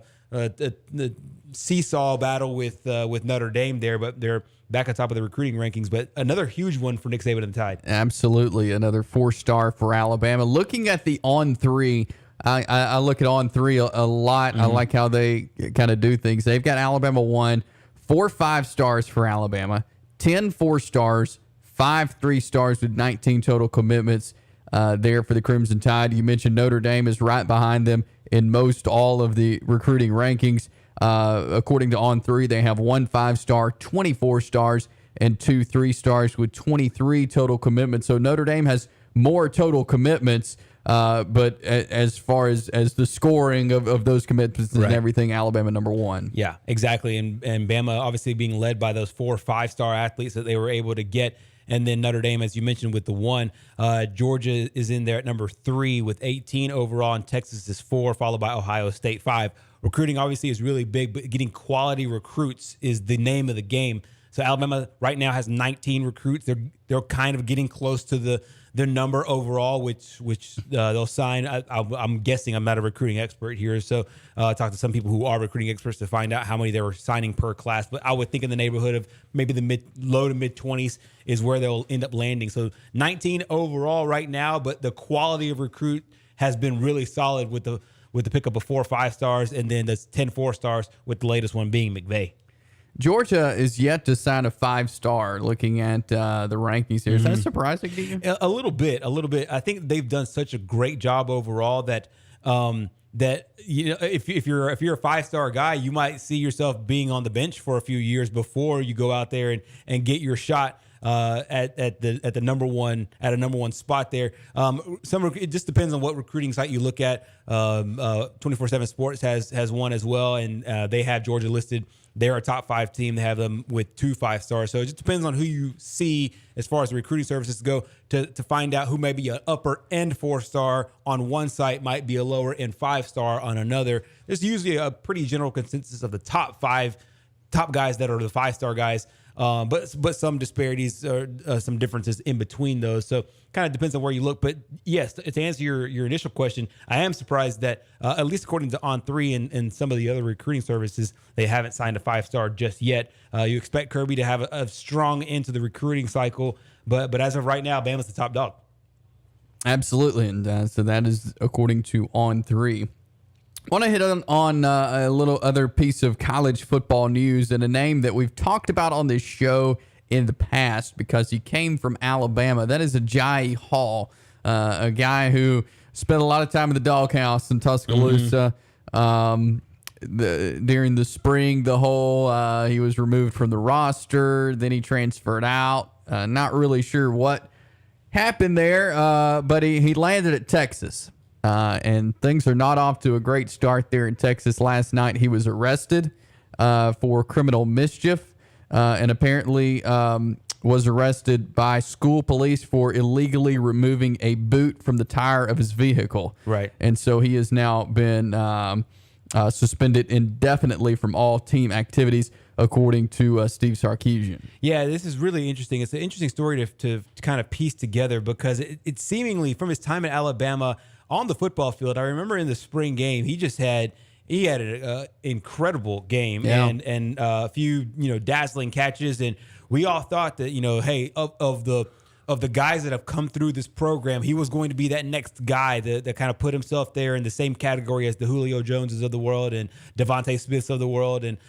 seesaw battle with Notre Dame there, but they're back on top of the recruiting rankings. But another huge one for Nick Saban and the Tide. Absolutely, another 4-star for Alabama. Looking at the On3. I look at On3 a lot. I like how they kind of do things. They've got Alabama 1, 4 5-stars for Alabama, 10 4-stars, 5 3-stars with 19 total commitments there for the Crimson Tide. You mentioned Notre Dame is right behind them in most all of the recruiting rankings. According to On3, they have 1 5-star, 24 stars, and 2 3-stars with 23 total commitments. So Notre Dame has more total commitments. But as far as the scoring of those commitments and everything, Alabama number 1. Yeah, exactly. And Bama obviously being led by those 4 5-star athletes that they were able to get. And then Notre Dame, as you mentioned, with the 1. Georgia is in there at number 3 with 18 overall, and Texas is 4, followed by Ohio State 5. Recruiting obviously is really big, but getting quality recruits is the name of the game. So Alabama right now has 19 recruits. They're kind of getting close to their number overall, which they'll sign. I'm guessing, I'm not a recruiting expert here, so I talked to some people who are recruiting experts to find out how many they were signing per class. But I would think in the neighborhood of maybe the low to mid 20s is where they'll end up landing. So 19 overall right now, but the quality of recruit has been really solid with the pickup of 4 5-stars, and then the 10 4-stars with the latest one being McVay. Georgia is yet to sign a 5-star. Looking at the rankings here, is that surprising to you? A little bit. I think they've done such a great job overall that if you're a 5-star guy, you might see yourself being on the bench for a few years before you go out there and get your shot at the number one spot there. It just depends on what recruiting site you look at. 24/7 Sports has one as well, and they have Georgia listed. They're a top 5 team. They have them with 2 5-stars. So it just depends on who you see as far as the recruiting services go to find out who may be an upper end 4-star on one site, might be a lower end 5-star on another. There's usually a pretty general consensus of the top guys that are the 5-star guys. But some disparities or some differences in between those. So kind of depends on where you look. But yes, to answer your initial question, I am surprised that at least according to On3 and some of the other recruiting services, they haven't signed a 5-star just yet. You expect Kirby to have a strong end to the recruiting cycle, but as of right now, Bama's the top dog. Absolutely, and so that is according to On3. I want to hit on a little other piece of college football news and a name that we've talked about on this show in the past because he came from Alabama. That is Agiye Hall, a guy who spent a lot of time in the doghouse in Tuscaloosa. During the spring, he was removed from the roster. Then he transferred out. Not really sure what happened there, but he landed at Texas. And things are not off to a great start there in Texas. Last night, he was arrested for criminal mischief and apparently was arrested by school police for illegally removing a boot from the tire of his vehicle. Right. And so he has now been suspended indefinitely from all team activities, according to Steve Sarkisian. Yeah, this is really interesting. It's an interesting story to kind of piece together because it seemingly, from his time at Alabama, on the football field, I remember in the spring game, he had an incredible game and a few dazzling catches, and we all thought that hey, of the guys that have come through this program, he was going to be that next guy that kind of put himself there in the same category as the Julio Joneses of the world and Devontae Smiths of the world and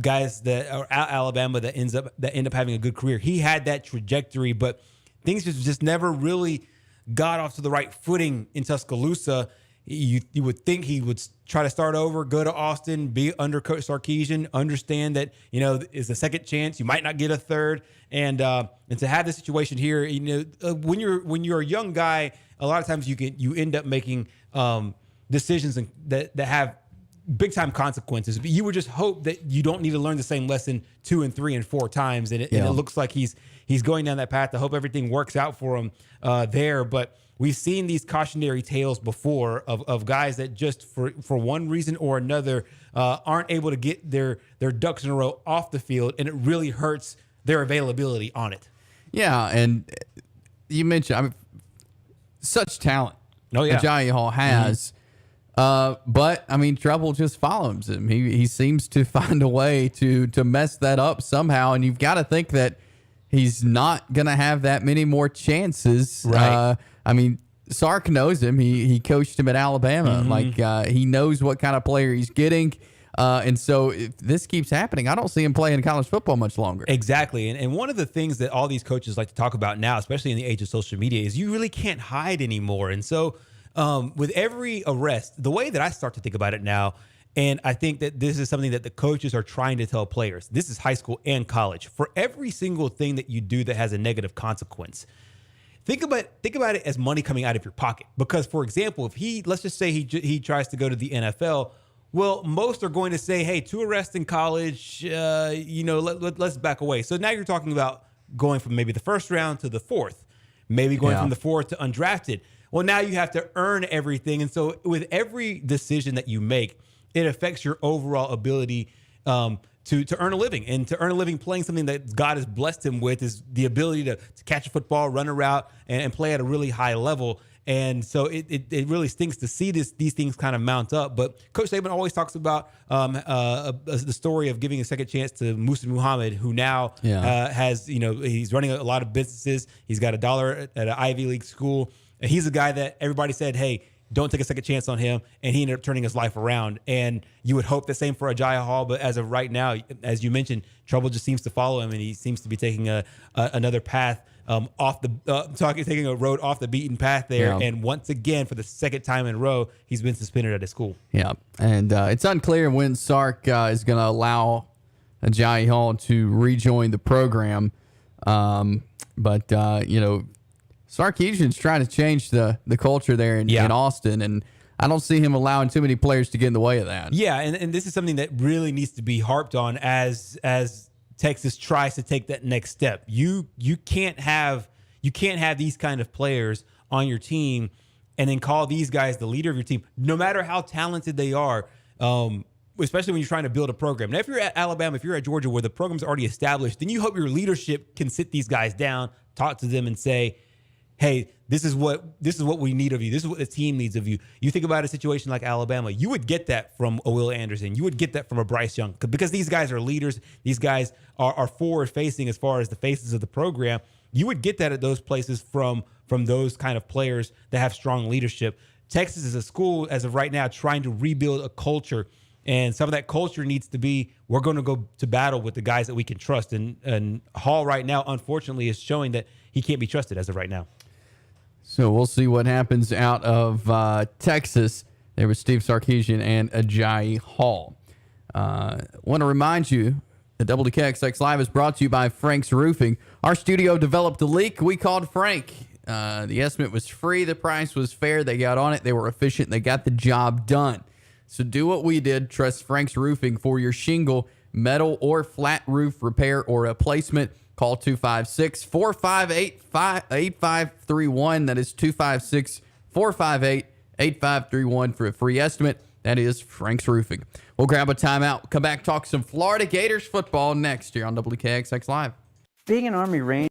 guys that are at Alabama that end up having a good career. He had that trajectory, but things just never really got off to the right footing in Tuscaloosa. You would think he would try to start over, go to Austin, be under Coach Sarkisian, understand that is a second chance. You might not get a third, and to have this situation here, when you're a young guy, a lot of times you end up making decisions that have big time consequences. But you would just hope that you don't need to learn the same lesson 2 and 3 and 4 times, and it looks like he's going down that path. I hope everything works out for him there, but we've seen these cautionary tales before of guys that just for one reason or another aren't able to get their ducks in a row off the field, and it really hurts their availability on it. Yeah, and you mentioned such talent. Oh yeah, Agiye Hall has. But trouble just follows him. He seems to find a way to mess that up somehow, and you've got to think that he's not going to have that many more chances. Right. Sark knows him. He coached him at Alabama. He knows what kind of player he's getting. And so if this keeps happening, I don't see him playing college football much longer. Exactly. And one of the things that all these coaches like to talk about now, especially in the age of social media, is you really can't hide anymore. And so with every arrest, the way that I start to think about it now, and I think that this is something that the coaches are trying to tell players, this is high school and college, for every single thing that you do that has a negative consequence, think about it as money coming out of your pocket. Because, for example, if let's just say he tries to go to the NFL, well, most are going to say, hey, 2 arrests in college, let's back away. So now you're talking about going from maybe the first round to the 4th, maybe going from the 4th to undrafted. Well, now you have to earn everything. And so with every decision that you make, it affects your overall ability to earn a living. And to earn a living playing something that God has blessed him with is the ability to catch a football, run a route, and play at a really high level. And so it really stinks to see these things kind of mount up. But Coach Saban always talks about the story of giving a second chance to Musa Muhammad, who now has, he's running a lot of businesses. He's got $1 at an Ivy League school. And he's a guy that everybody said, hey, don't take a second chance on him, and he ended up turning his life around. And you would hope the same for Agiye Hall, but as of right now, as you mentioned, trouble just seems to follow him, and he seems to be taking another path taking a road off the beaten path there. Yeah. And once again, for the second time in a row, he's been suspended at his school. Yeah, and it's unclear when Sark is going to allow Agiye Hall to rejoin the program. But Sarkisian's trying to change the culture there in Austin, and I don't see him allowing too many players to get in the way of that. Yeah, and this is something that really needs to be harped on as Texas tries to take that next step. You can't have these kind of players on your team and then call these guys the leader of your team, no matter how talented they are. Especially when you're trying to build a program. Now, if you're at Alabama, if you're at Georgia, where the program's already established, then you hope your leadership can sit these guys down, talk to them, and say, hey, this is what we need of you. This is what the team needs of you. You think about a situation like Alabama, you would get that from a Will Anderson. You would get that from a Bryce Young, because these guys are leaders. These guys are forward facing as far as the faces of the program. You would get that at those places from those kind of players that have strong leadership. Texas is a school, as of right now, trying to rebuild a culture. And some of that culture needs to be, we're going to go to battle with the guys that we can trust. And Hall right now, unfortunately, is showing that he can't be trusted as of right now. So we'll see what happens out of Texas. There was Steve Sarkisian and Agiye Hall. Want to remind you that WKXX Live is brought to you by Frank's Roofing. Our studio developed a leak. We called Frank. The estimate was free. The price was fair. They got on it. They were efficient. They got the job done. So do what we did. Trust Frank's Roofing for your shingle, metal, or flat roof repair or replacement. Call 256-458-8531. That is 256-458-8531 for a free estimate. That is Frank's Roofing. We'll grab a timeout. Come back, talk some Florida Gators football next year on WKXX Live. Being an Army Ranger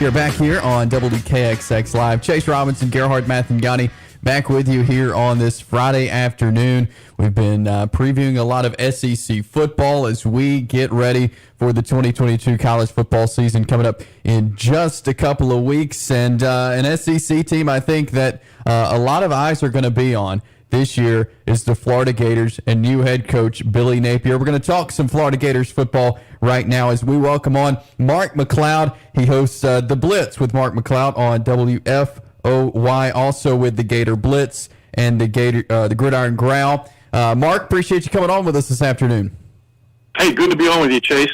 You're back here on WKXX Live. Chase Robinson, Gerhard, Mathangani, back with you here on this Friday afternoon. We've been previewing a lot of SEC football as we get ready for the 2022 college football season coming up in just a couple of weeks. And an SEC team I think that a lot of eyes are going to be on this year is the Florida Gators and new head coach Billy Napier. We're going to talk some Florida Gators football right now as we welcome on Mark McLeod. He hosts The Blitz with Mark McLeod on WFOY, also with the Gator Blitz and the Gridiron Growl. Mark, appreciate you coming on with us this afternoon. Hey, good to be on with you, Chase.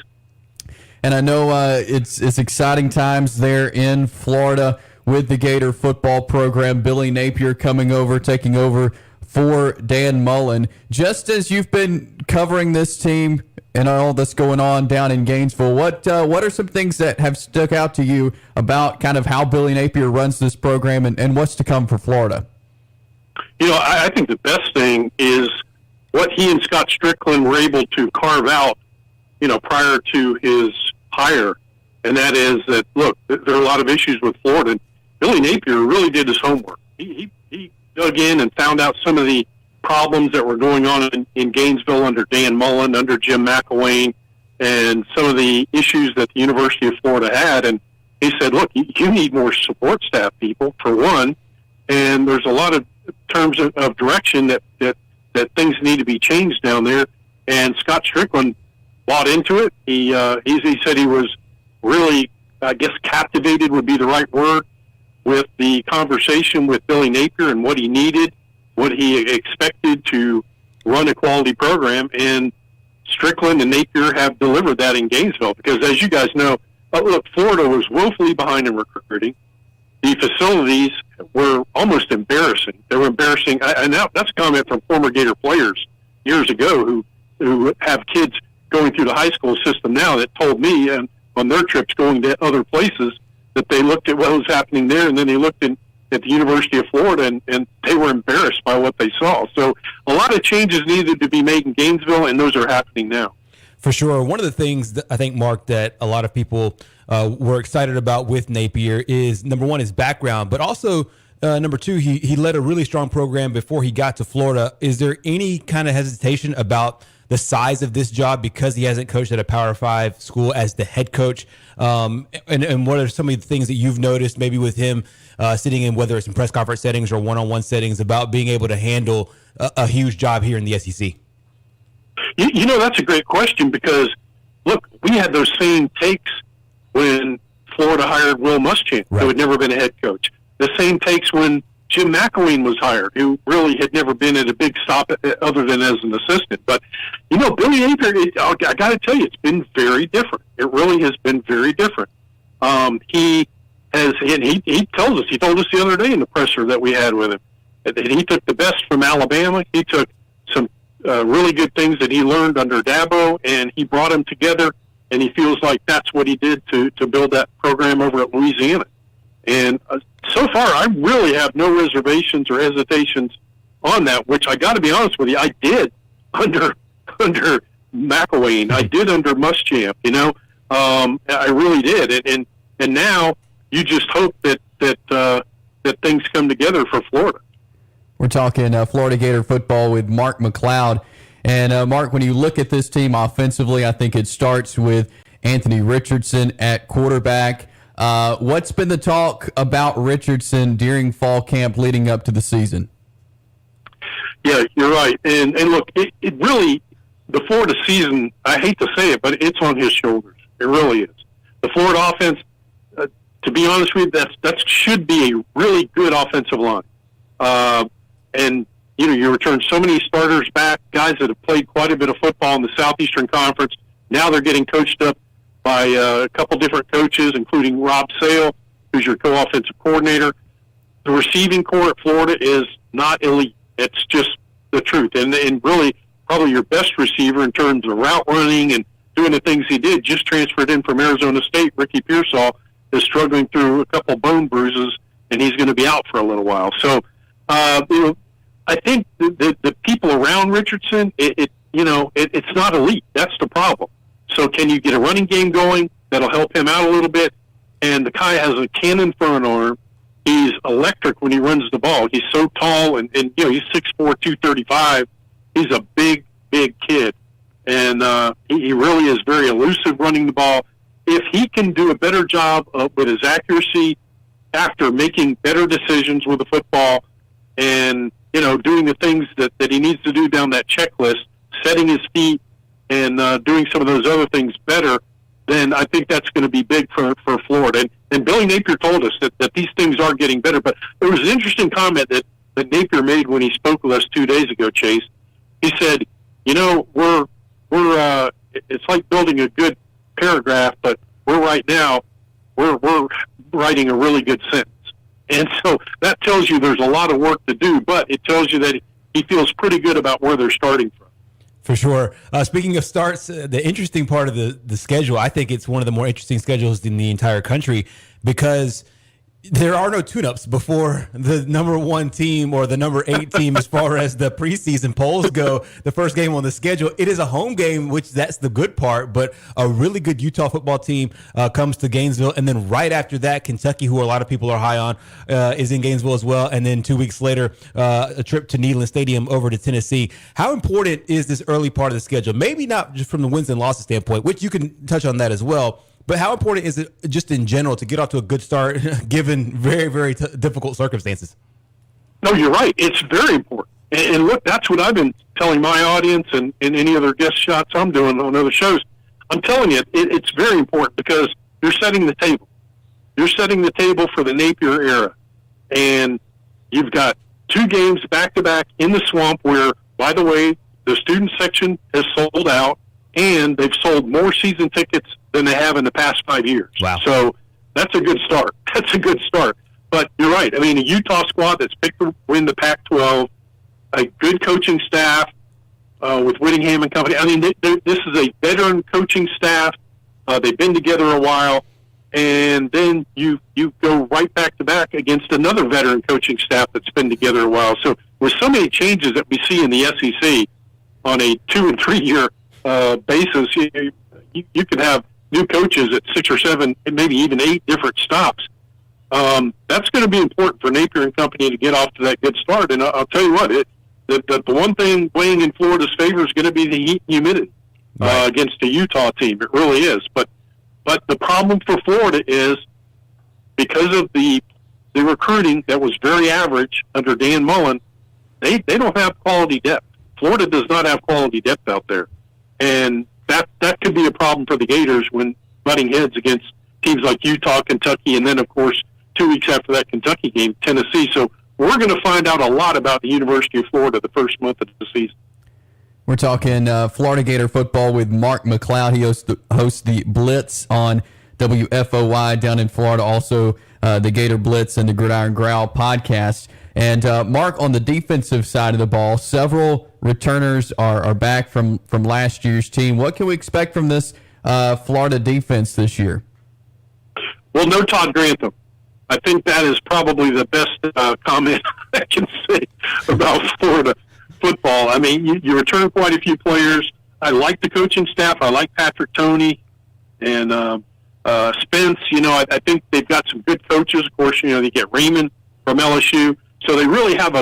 And I know it's exciting times there in Florida with the Gator football program. Billy Napier taking over for Dan Mullen. Just as you've been covering this team and all that's going on down in Gainesville, what are some things that have stuck out to you about kind of how Billy Napier runs this program and what's to come for Florida? You know, I think the best thing is what he and Scott Strickland were able to carve out, you know, prior to his hire. And that is that, look, there are a lot of issues with Florida. Billy Napier really did his homework. He dug in and found out some of the problems that were going on in Gainesville under Dan Mullen, under Jim McElwain, and some of the issues that the University of Florida had. And he said, look, you need more support staff people, for one, and there's a lot of terms of direction that things need to be changed down there. And Scott Strickland bought into it. He said he was really, I guess, captivated would be the right word, with the conversation with Billy Napier and what he needed, what he expected to run a quality program. And Strickland and Napier have delivered that in Gainesville because, as you guys know, look, Florida was woefully behind in recruiting. The facilities were almost embarrassing. They were embarrassing. And that's a comment from former Gator players years ago who have kids going through the high school system now that told me and on their trips going to other places that they looked at what was happening there, and then they looked at the University of Florida, and they were embarrassed by what they saw. So a lot of changes needed to be made in Gainesville, and those are happening now. For sure. One of the things that I think, Mark, that a lot of people were excited about with Napier is, number one, his background, but also, number two, he led a really strong program before he got to Florida. Is there any kind of hesitation about the size of this job because he hasn't coached at a Power 5 school as the head coach? And what are some of the things that you've noticed maybe with him sitting in, whether it's in press conference settings or one-on-one settings, about being able to handle a huge job here in the SEC? You know, that's a great question because, look, we had those same takes when Florida hired Will Muschamp, who had never been a head coach. The same takes when Jim McElwain was hired, who really had never been at a big stop other than as an assistant. But, you know, Billy Napier, I got to tell you, it's been very different. It really has been very different. He told us the other day in the presser that we had with him, that he took the best from Alabama. He took some really good things that he learned under Dabo, and he brought them together, and he feels like that's what he did to build that program over at Louisiana. And so far, I really have no reservations or hesitations on that, which I got to be honest with you, I did under McElwain. I did under Muschamp, you know. I really did. And now you just hope that things come together for Florida. We're talking Florida Gator football with Mark McLeod. And, Mark, when you look at this team offensively, I think it starts with Anthony Richardson at quarterback. What's been the talk about Richardson during fall camp leading up to the season? Yeah, you're right. And look, it really, the Florida season, I hate to say it, but it's on his shoulders. It really is. The Florida offense, to be honest with you, that should be a really good offensive line. And, you know, you return so many starters back, guys that have played quite a bit of football in the Southeastern Conference. Now they're getting coached up by a couple different coaches, including Rob Sale, who's your co-offensive coordinator. The receiving corps at Florida is not elite. It's just the truth. And really, probably your best receiver in terms of route running and doing the things he did, just transferred in from Arizona State. Ricky Pearsall is struggling through a couple bone bruises, and he's going to be out for a little while. So, you know, I think the people around Richardson, it's not elite. That's the problem. So can you get a running game going that'll help him out a little bit? and the guy has a cannon front arm. He's electric when he runs the ball. He's so tall, and he's 6'4", 235. He's a big kid, and he really is very elusive running the ball. If he can do a better job with his accuracy after making better decisions with the football and, doing the things that he needs to do down that checklist, setting his feet and doing some of those other things better, then I think that's going to be big for Florida. And Billy Napier told us that these things are getting better. But there was an interesting comment that Napier made when he spoke with us 2 days ago, Chase. He said, we're it's like building a good paragraph, but we're writing a really good sentence. And so that tells you there's a lot of work to do, but it tells you that he feels pretty good about where they're starting from. For sure. Speaking of starts, the interesting part of the schedule, I think it's one of the more interesting schedules in the entire country because there are no tune-ups before the number 1 team or the number 8 team as far as the preseason polls go. The first game on the schedule, it is a home game, which that's the good part, but a really good Utah football team comes to Gainesville. And then right after that, Kentucky, who a lot of people are high on, is in Gainesville as well. And then 2 weeks later, a trip to Neyland Stadium over to Tennessee. How important is this early part of the schedule? Maybe not just from the wins and losses standpoint, which you can touch on that as well. But how important is it just in general to get off to a good start given very, very difficult circumstances? No, you're right. It's very important. And look, that's what I've been telling my audience and any other guest shots I'm doing on other shows. I'm telling you, it's very important because you're setting the table. You're setting the table for the Napier era. And you've got 2 games back-to-back in the Swamp where, by the way, the student section has sold out, and they've sold more season tickets than they have in the past 5 years. Wow. So that's a good start. That's a good start. But you're right. I mean, a Utah squad that's picked to win the Pac-12, a good coaching staff with Whittingham and company. I mean, this is a veteran coaching staff. They've been together a while. And then you go right back-to-back against another veteran coaching staff that's been together a while. So with so many changes that we see in the SEC on a 2- and 3-year basis, you could have new coaches at 6 or 7, and maybe even 8 different stops. That's going to be important for Napier and company to get off to that good start. And I'll tell you what, the one thing weighing in Florida's favor is going to be the heat and humidity against the Utah team. It really is. But the problem for Florida is because of the recruiting that was very average under Dan Mullen, they don't have quality depth. Florida does not have quality depth out there. And that could be a problem for the Gators when butting heads against teams like Utah, Kentucky, and then, of course, 2 weeks after that Kentucky game, Tennessee. So we're going to find out a lot about the University of Florida the first month of the season. We're talking Florida Gator football with Mark McLeod. He hosts the Blitz on WFOY down in Florida, also the Gator Blitz and the Gridiron Growl podcast. And Mark, on the defensive side of the ball, several returners are back from last year's team. What can we expect from this Florida defense this year? Well, no Todd Grantham. I think that is probably the best comment I can say about Florida football. I mean, you return quite a few players. I like the coaching staff. I like Patrick Toney and Spence. I think they've got some good coaches. Of course, they get Raymond from LSU. So they really have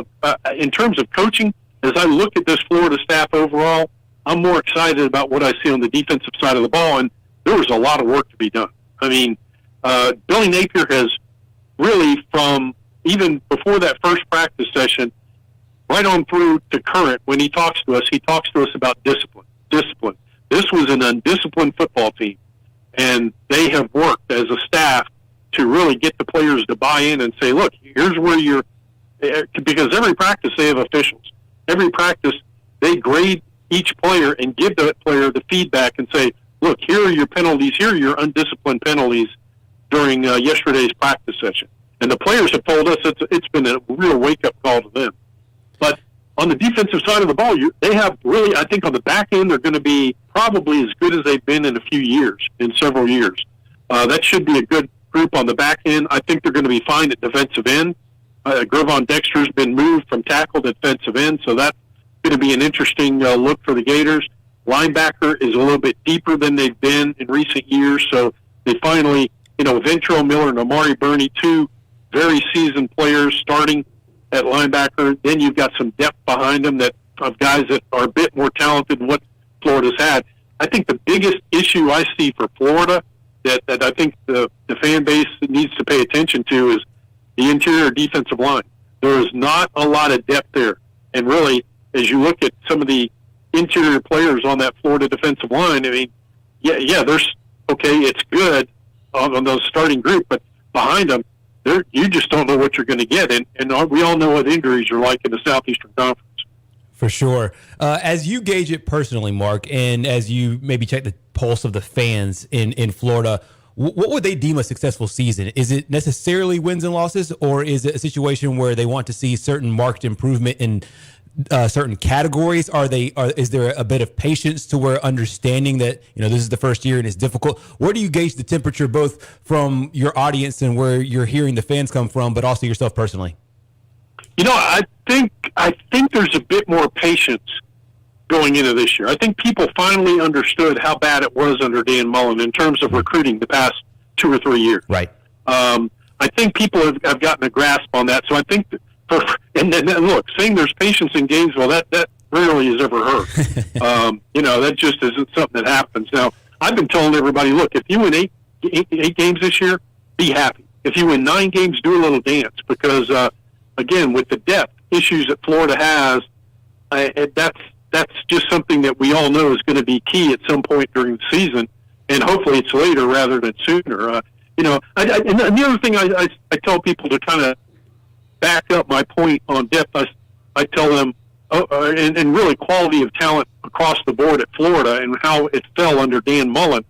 in terms of coaching, as I look at this Florida staff overall, I'm more excited about what I see on the defensive side of the ball, and there was a lot of work to be done. I mean, Billy Napier has really, from even before that first practice session, right on through to current, when he talks to us about discipline. Discipline. This was an undisciplined football team, and they have worked as a staff to really get the players to buy in and say, look, here's where you're, because every practice they have officials. Every practice they grade each player and give that player the feedback and say, look, here are your penalties, here are your undisciplined penalties during yesterday's practice session. And the players have told us it's been a real wake-up call to them. But on the defensive side of the ball, they have really, I think on the back end, they're going to be probably as good as they've been in several years. That should be a good group on the back end. I think they're going to be fine at defensive end. Gervon Dexter's been moved from tackle to defensive end, so that's going to be an interesting look for the Gators. Linebacker is a little bit deeper than they've been in recent years, so they finally Ventrell Miller and Amari Burney, two very seasoned players starting at linebacker. Then you've got some depth behind them of guys that are a bit more talented than what Florida's had. I think the biggest issue I see for Florida that I think the fan base needs to pay attention to is the interior defensive line. There is not a lot of depth there. And really, as you look at some of the interior players on that Florida defensive line, I mean, there's okay, it's good on those starting group, but behind them, you just don't know what you're going to get. And we all know what injuries are like in the Southeastern Conference. For sure. As you gauge it personally, Mark, and as you maybe check the pulse of the fans in Florida, what would they deem a successful season? Is it necessarily wins and losses, or is it a situation where they want to see certain marked improvement in certain categories? Is there a bit of patience to where understanding that, this is the first year and it's difficult? Where do you gauge the temperature, both from your audience and where you're hearing the fans come from, but also yourself personally? I think there's a bit more patience going into this year. I think people finally understood how bad it was under Dan Mullen in terms of recruiting the past 2 or 3 years. Right. I think people have gotten a grasp on that. So I think and then look, saying there's patience in Gainesville, that rarely is ever heard. That just isn't something that happens. Now, I've been telling everybody, look, if you win eight games this year, be happy. If you win 9 games, do a little dance, because again, with the depth issues that Florida has, that's just something that we all know is going to be key at some point during the season, and hopefully it's later rather than sooner. And the other thing I tell people to kind of back up my point on depth, I tell them, and really quality of talent across the board at Florida and how it fell under Dan Mullen.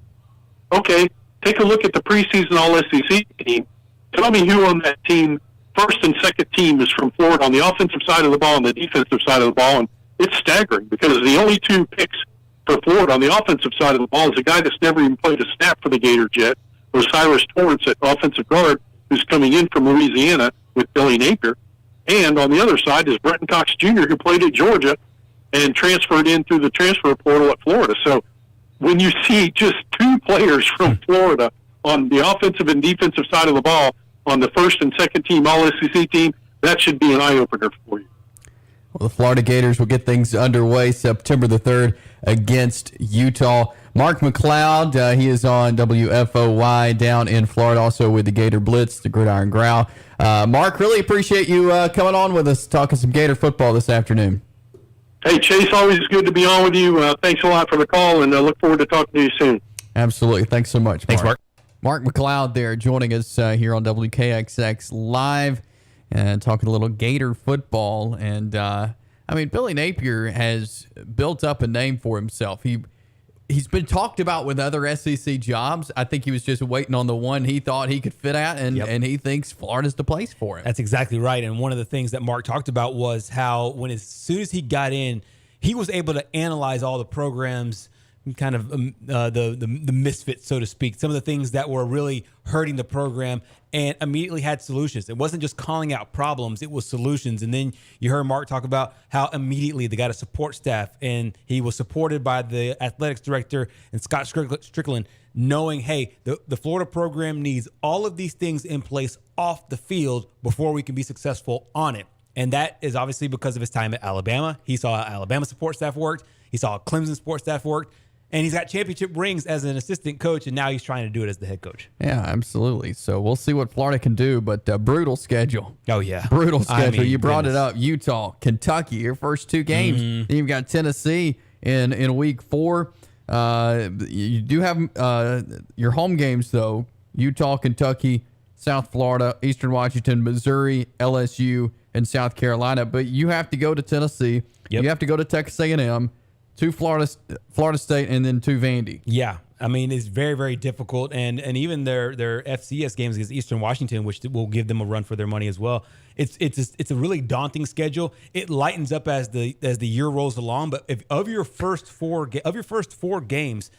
Okay, take a look at the preseason All-SEC team. Tell me who on that team, first and second team, is from Florida on the offensive side of the ball and the defensive side of the ball. And it's staggering, because the only 2 picks for Florida on the offensive side of the ball is a guy that's never even played a snap for the Gators yet, Osiris Torrance at offensive guard, who's coming in from Louisiana with Billy Napier. And on the other side is Brenton Cox Jr., who played at Georgia and transferred in through the transfer portal at Florida. So when you see just 2 players from Florida on the offensive and defensive side of the ball on the first and second team All-SEC team, that should be an eye-opener for you. Well, the Florida Gators will get things underway September the 3rd against Utah. Mark McLeod, he is on WFOY down in Florida, also with the Gator Blitz, the Gridiron Growl. Mark, really appreciate you coming on with us, talking some Gator football this afternoon. Hey, Chase, always good to be on with you. Thanks a lot for the call, and I look forward to talking to you soon. Absolutely. Thanks so much, Mark. Thanks, Mark. Mark McLeod there joining us here on WKXX Live and talking a little Gator football. And, Billy Napier has built up a name for himself. He's been talked about with other SEC jobs. I think he was just waiting on the one he thought he could fit at, and he thinks Florida's the place for him. That's exactly right. And one of the things that Mark talked about was how as soon as he got in, he was able to analyze all the programs, kind of the misfits, so to speak, some of the things that were really hurting the program, and immediately had solutions. It wasn't just calling out problems, it was solutions. And then you heard Mark talk about how immediately they got a support staff, and he was supported by the athletics director and Scott Strickland, knowing, hey, the Florida program needs all of these things in place off the field before we can be successful on it. And that is obviously because of his time at Alabama. He saw how Alabama support staff worked. He saw how Clemson support staff worked. And he's got championship rings as an assistant coach, and now he's trying to do it as the head coach. Yeah, absolutely. So we'll see what Florida can do, but brutal schedule. Oh, yeah. Brutal schedule. You brought it up. Utah, Kentucky, your first 2 games. Then you've got Tennessee in week 4. You do have your home games, though. Utah, Kentucky, South Florida, Eastern Washington, Missouri, LSU, and South Carolina. But you have to go to Tennessee. Yep. You have to go to Texas A&M. 2 Florida State, and then 2 Vandy. Yeah, it's very, very difficult, and even their FCS games against Eastern Washington, which will give them a run for their money as well. It's a really daunting schedule. It lightens up as the year rolls along. But of your first four games,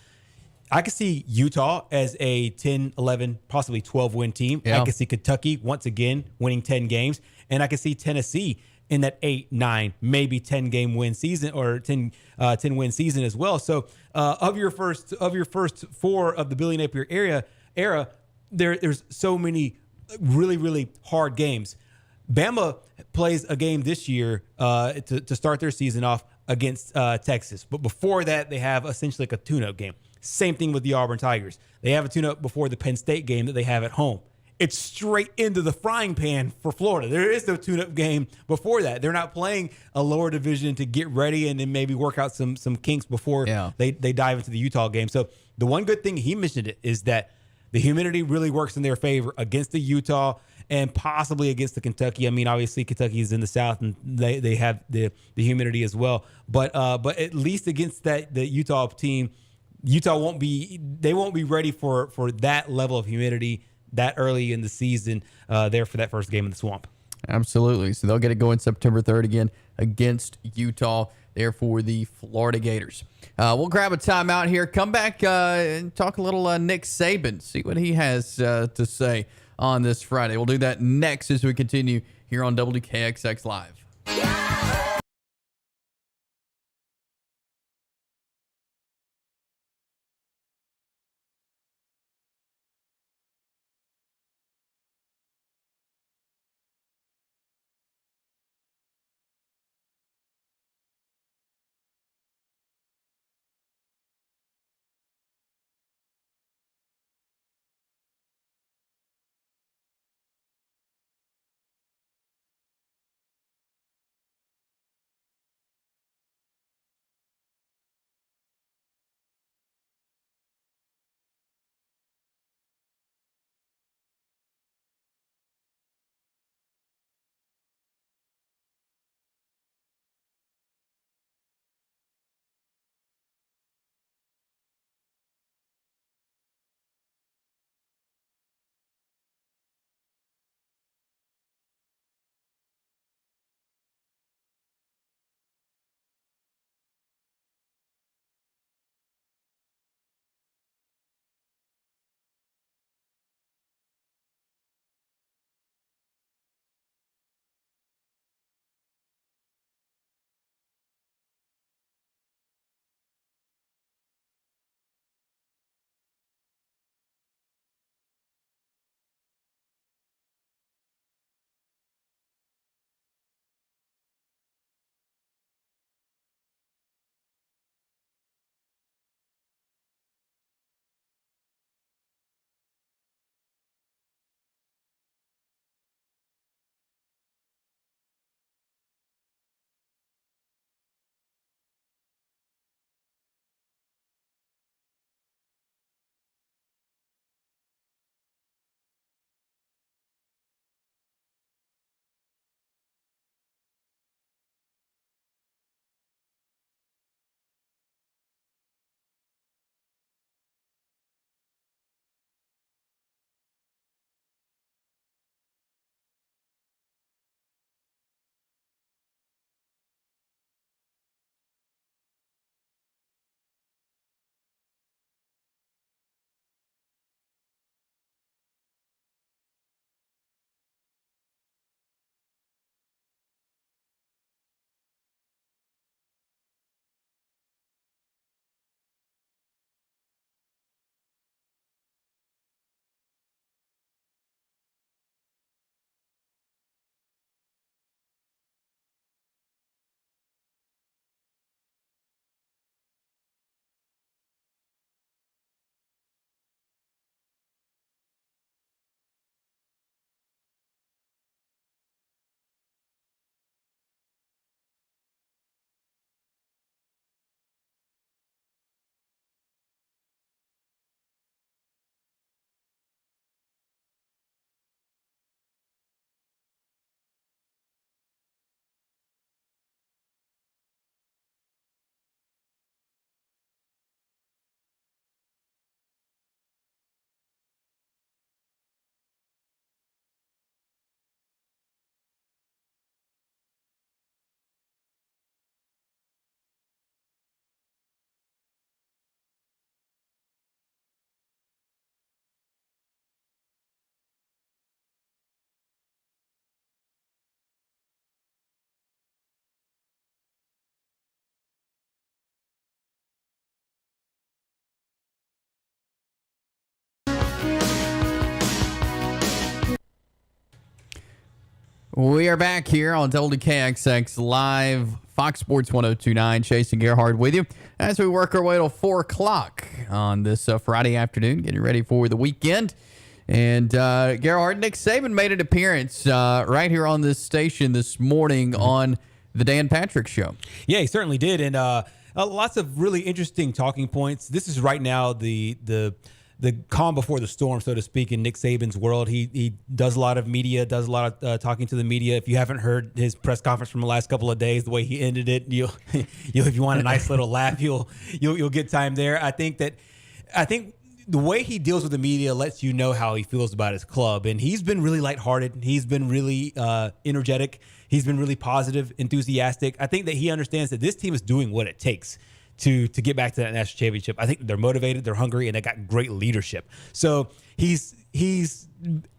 I could see Utah as a 10, 11, possibly 12 win team. Yeah. I could see Kentucky once again winning 10 games, and I could see Tennessee in that 8, 9, maybe 10 game win season, or 10 win season as well. So of your first 4 of the Billy Napier era, there's so many really, really hard games. Bama plays a game this year to start their season off against Texas. But before that, they have essentially like a tune-up game. Same thing with the Auburn Tigers. They have a tune-up before the Penn State game that they have at home. It's straight into the frying pan for Florida. There is no tune-up game before that. They're not playing a lower division to get ready and then maybe work out some kinks before they dive into the Utah game. So the one good thing, he mentioned it, is that the humidity really works in their favor against the Utah and possibly against the Kentucky. I mean, obviously Kentucky is in the South and they have the humidity as well. But at least against the Utah team, Utah won't be ready for that level of humidity that early in the season there for that first game in the Swamp. Absolutely. So they'll get it going September 3rd again against Utah there for the Florida Gators. We'll grab a timeout here, come back and talk a little Nick Saban, see what he has to say on this Friday. We'll do that next as we continue here on WKXX Live. We are back here on WKXX Live, Fox Sports 1029. Chase and Gerhard with you as we work our way till 4 o'clock on this Friday afternoon, getting ready for the weekend. And Gerhard, Nick Saban made an appearance right here on this station this morning on the Dan Patrick Show. Yeah, he certainly did. And lots of really interesting talking points. This is right now the calm before the storm, so to speak, in Nick Saban's world. He does a lot of media, does a lot of talking to the media. If you haven't heard his press conference from the last couple of days, the way he ended it, you'll if you want a nice little laugh, you'll get time there. I think the way he deals with the media lets you know how he feels about his club, and he's been really lighthearted. He's been really energetic. He's been really positive, enthusiastic. I think that he understands that this team is doing what it takes to get back to that national championship. I think they're motivated, they're hungry, and they got great leadership. So he's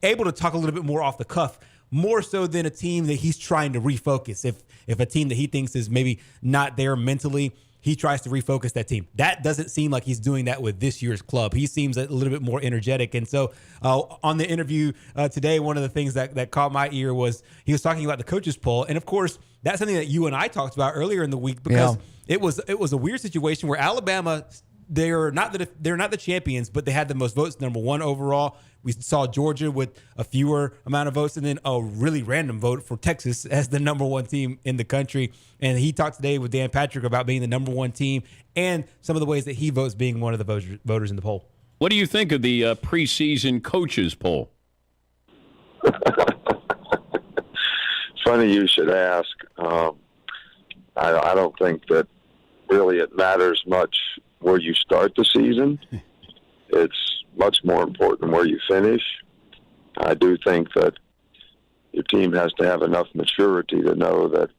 able to talk a little bit more off the cuff, more so than a team that he's trying to refocus. If a team that he thinks is maybe not there mentally, he tries to refocus that team. That doesn't seem like he's doing that with this year's club. He seems a little bit more energetic. And so on the interview today, one of the things that caught my ear was he was talking about the coaches poll. And of course, that's something that you and I talked about earlier in the week, because it was a weird situation where Alabama, they're not the champions, but they had the most votes, number one overall. We saw Georgia with a fewer amount of votes, and then a really random vote for Texas as the number one team in the country. And he talked today with Dan Patrick about being the number one team and some of the ways that he votes being one of the voters in the poll. What do you think of the preseason coaches poll? Funny you should ask. I don't think that really it matters much where you start the season. It's much more important where you finish. I do think that your team has to have enough maturity to know that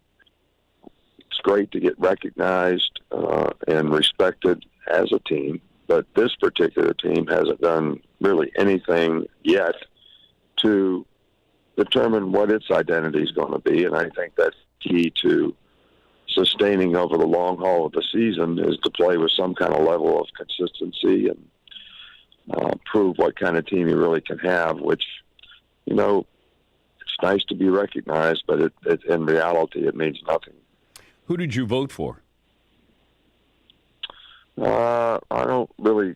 it's great to get recognized and respected as a team, but this particular team hasn't done really anything yet to determine what its identity is going to be, and I think that's key to sustaining over the long haul of the season is to play with some kind of level of consistency and prove what kind of team you really can have, which, it's nice to be recognized, but it in reality, it means nothing. Who did you vote for? I don't really.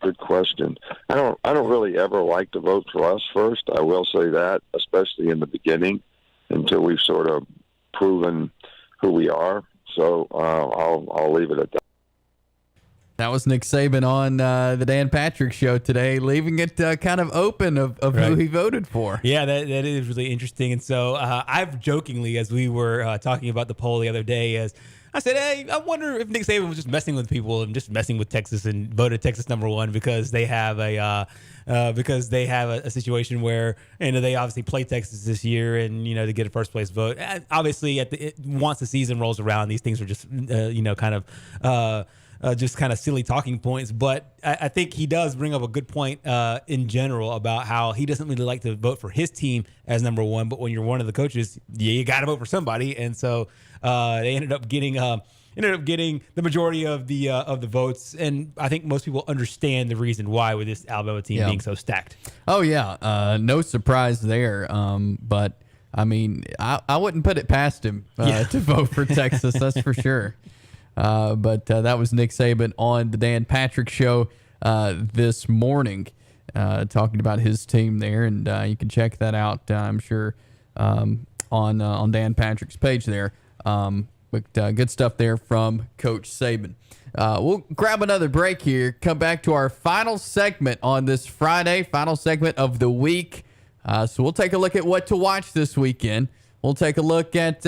Good question. I don't really ever like to vote for us first. I will say that, especially in the beginning, until we've sort of proven who we are. So I'll leave it at that. That was Nick Saban on the Dan Patrick Show today, leaving it kind of open of who he voted for. Yeah, that is really interesting. And so I've jokingly, as we were talking about the poll the other day, as I said, hey, I wonder if Nick Saban was just messing with people and just messing with Texas and voted Texas number one because they have a situation where they obviously play Texas this year and to get a first place vote. And obviously, once the season rolls around, these things are just just kind of silly talking points. But I think he does bring up a good point in general about how he doesn't really like to vote for his team as number one. But when you're one of the coaches, you got to vote for somebody. And so they ended up getting the majority of the votes. And I think most people understand the reason why with this Alabama team being so stacked. Oh, yeah. No surprise there. But, I mean, I wouldn't put it past him to vote for Texas. That's for sure. But that was Nick Saban on the Dan Patrick Show this morning, talking about his team there, and you can check that out, I'm sure, on Dan Patrick's page there. But good stuff there from Coach Saban. We'll grab another break here, come back to our final segment on this Friday, final segment of the week. So we'll take a look at what to watch this weekend. We'll take a look at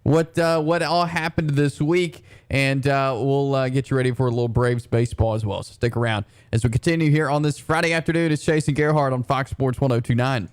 what all happened this week, and we'll get you ready for a little Braves baseball as well. So stick around as we continue here on this Friday afternoon. It's Chase and Gerhard on Fox Sports 1029.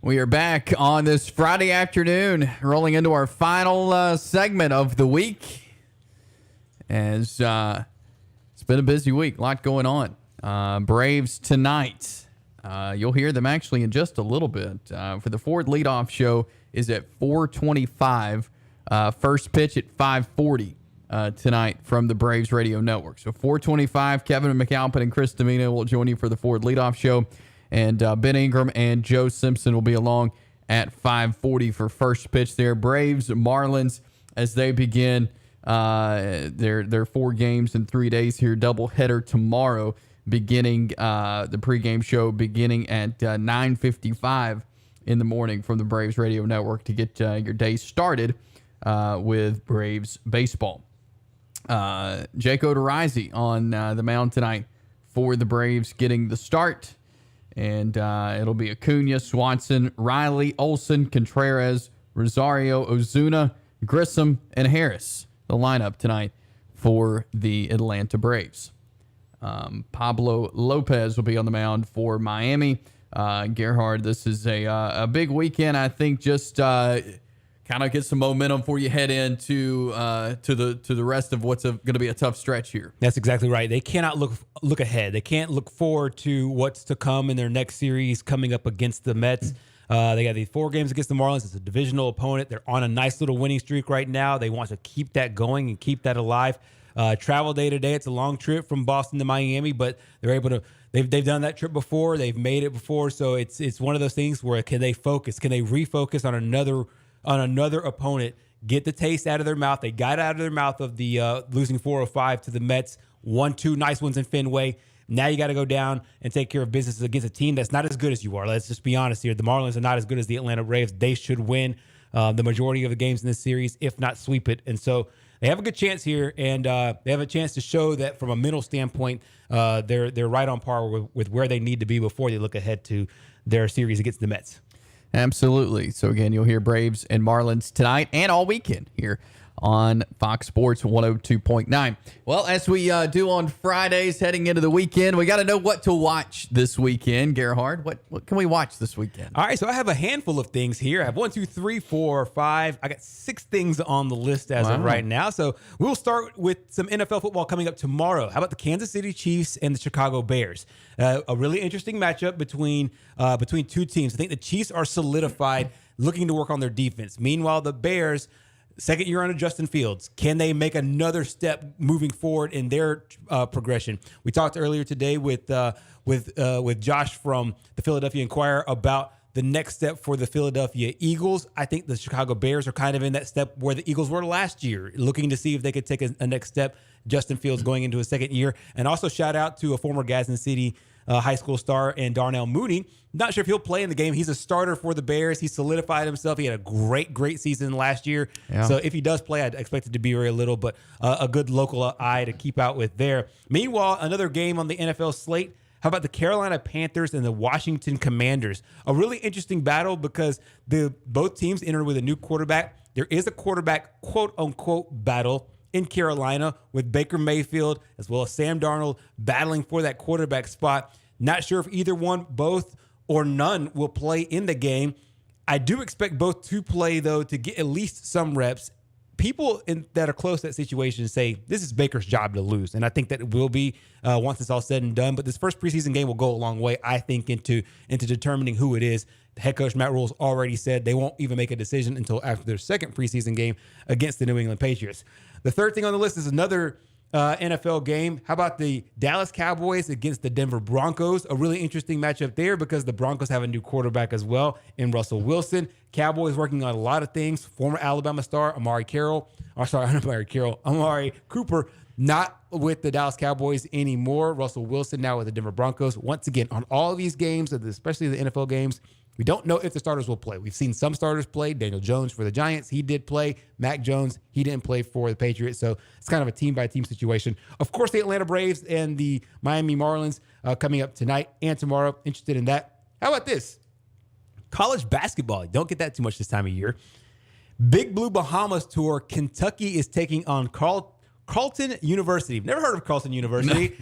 We are back on this Friday afternoon, rolling into our final segment of the week. As it's been a busy week, a lot going on. Braves tonight. You'll hear them actually in just a little bit. For the Ford leadoff show is at 4:25. First pitch at 5:40 tonight from the Braves Radio Network. So 4:25, Kevin McAlpin and Chris Domino will join you for the Ford leadoff show. And Ben Ingram and Joe Simpson will be along at 5:40 for first pitch there. Braves, Marlins, as they begin their 4 games in 3 days here. Doubleheader tomorrow, beginning the pregame show beginning at 9:55 in the morning from the Braves Radio Network to get your day started with Braves baseball. Jake Odorizzi on the mound tonight for the Braves, getting the start. And it'll be Acuna, Swanson, Riley, Olson, Contreras, Rosario, Ozuna, Grissom, and Harris. The lineup tonight for the Atlanta Braves. Pablo Lopez will be on the mound for Miami. Gerhard, this is a big weekend. I think just kind of get some momentum before you head into to the rest of what's going to be a tough stretch here. That's exactly right. They cannot look ahead. They can't look forward to what's to come in their next series coming up against the Mets. They got these 4 games against the Marlins. It's a divisional opponent. They're on a nice little winning streak right now. They want to keep that going and keep that alive. Travel day to day. It's a long trip from Boston to Miami, but they're able to. They've done that trip before. They've made it before. So it's one of those things where can they focus? Can they refocus on another opponent? Get the taste out of their mouth. They got out of their mouth of the losing 4-5 to the Mets. 1-2 nice ones in Fenway. Now you got to go down and take care of business against a team that's not as good as you are. Let's just be honest here. The Marlins are not as good as the Atlanta Braves. They should win the majority of the games in this series, if not sweep it. And so they have a good chance here, and they have a chance to show that from a mental standpoint, they're right on par with where they need to be before they look ahead to their series against the Mets. Absolutely. So again, you'll hear Braves and Marlins tonight and all weekend here on Fox Sports 102.9. Well, as we do on Fridays heading into the weekend, we got to know what to watch this weekend. Gerhard, what can we watch this weekend? All right, so I have a handful of things here. I have 1, 2, 3, 4, 5. I got 6 things on the list as of right now. So we'll start with some NFL football coming up tomorrow. How about the Kansas City Chiefs and the Chicago Bears? A really interesting matchup between 2 teams. I think the Chiefs are solidified, looking to work on their defense. Meanwhile, the Bears, second year under Justin Fields, can they make another step moving forward in their progression? We talked earlier today with Josh from the Philadelphia Inquirer about the next step for the Philadelphia Eagles. I think the Chicago Bears are kind of in that step where the Eagles were last year, looking to see if they could take a next step. Justin Fields going into his second year. And also shout out to a former Gadsden City high school star and Darnell Mooney. Not sure if he'll play in the game. He's a starter for the Bears. He solidified himself. He had a great season last year. Yeah. So if he does play, I'd expect it to be very little, but a good local eye to keep out with there. Meanwhile, another game on the NFL slate. How about the Carolina Panthers and the Washington Commanders? A really interesting battle because both teams enter with a new quarterback. There is a quarterback quote-unquote battle in Carolina with Baker Mayfield as well as Sam Darnold battling for that quarterback spot. Not sure if either one, both, or none will play in the game. I do expect both to play, though, to get at least some reps. People that are close to that situation say this is Baker's job to lose, and I think that it will be once it's all said and done. But this first preseason game will go a long way, I think, into determining who it is. The head coach Matt Rule's already said they won't even make a decision until after their second preseason game against the New England Patriots. The third thing on the list is another NFL game. How about the Dallas Cowboys against the Denver Broncos? A really interesting matchup there because the Broncos have a new quarterback as well in Russell Wilson. Cowboys working on a lot of things. Former Alabama star Amari Cooper, not with the Dallas Cowboys anymore. Russell Wilson now with the Denver Broncos. Once again, on all of these games, especially the NFL games, we don't know if the starters will play. We've seen some starters play. Daniel Jones for the Giants, he did play. Mac Jones, he didn't play for the Patriots. So it's kind of a team-by-team situation. Of course, the Atlanta Braves and the Miami Marlins coming up tonight and tomorrow. Interested in that. How about this? College basketball. Don't get that too much this time of year. Big Blue Bahamas Tour. Kentucky is taking on Carleton University. Never heard of Carleton University. No.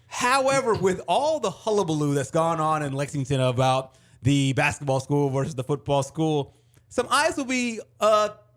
However, with all the hullabaloo that's gone on in Lexington about the basketball school versus the football school. Some eyes will be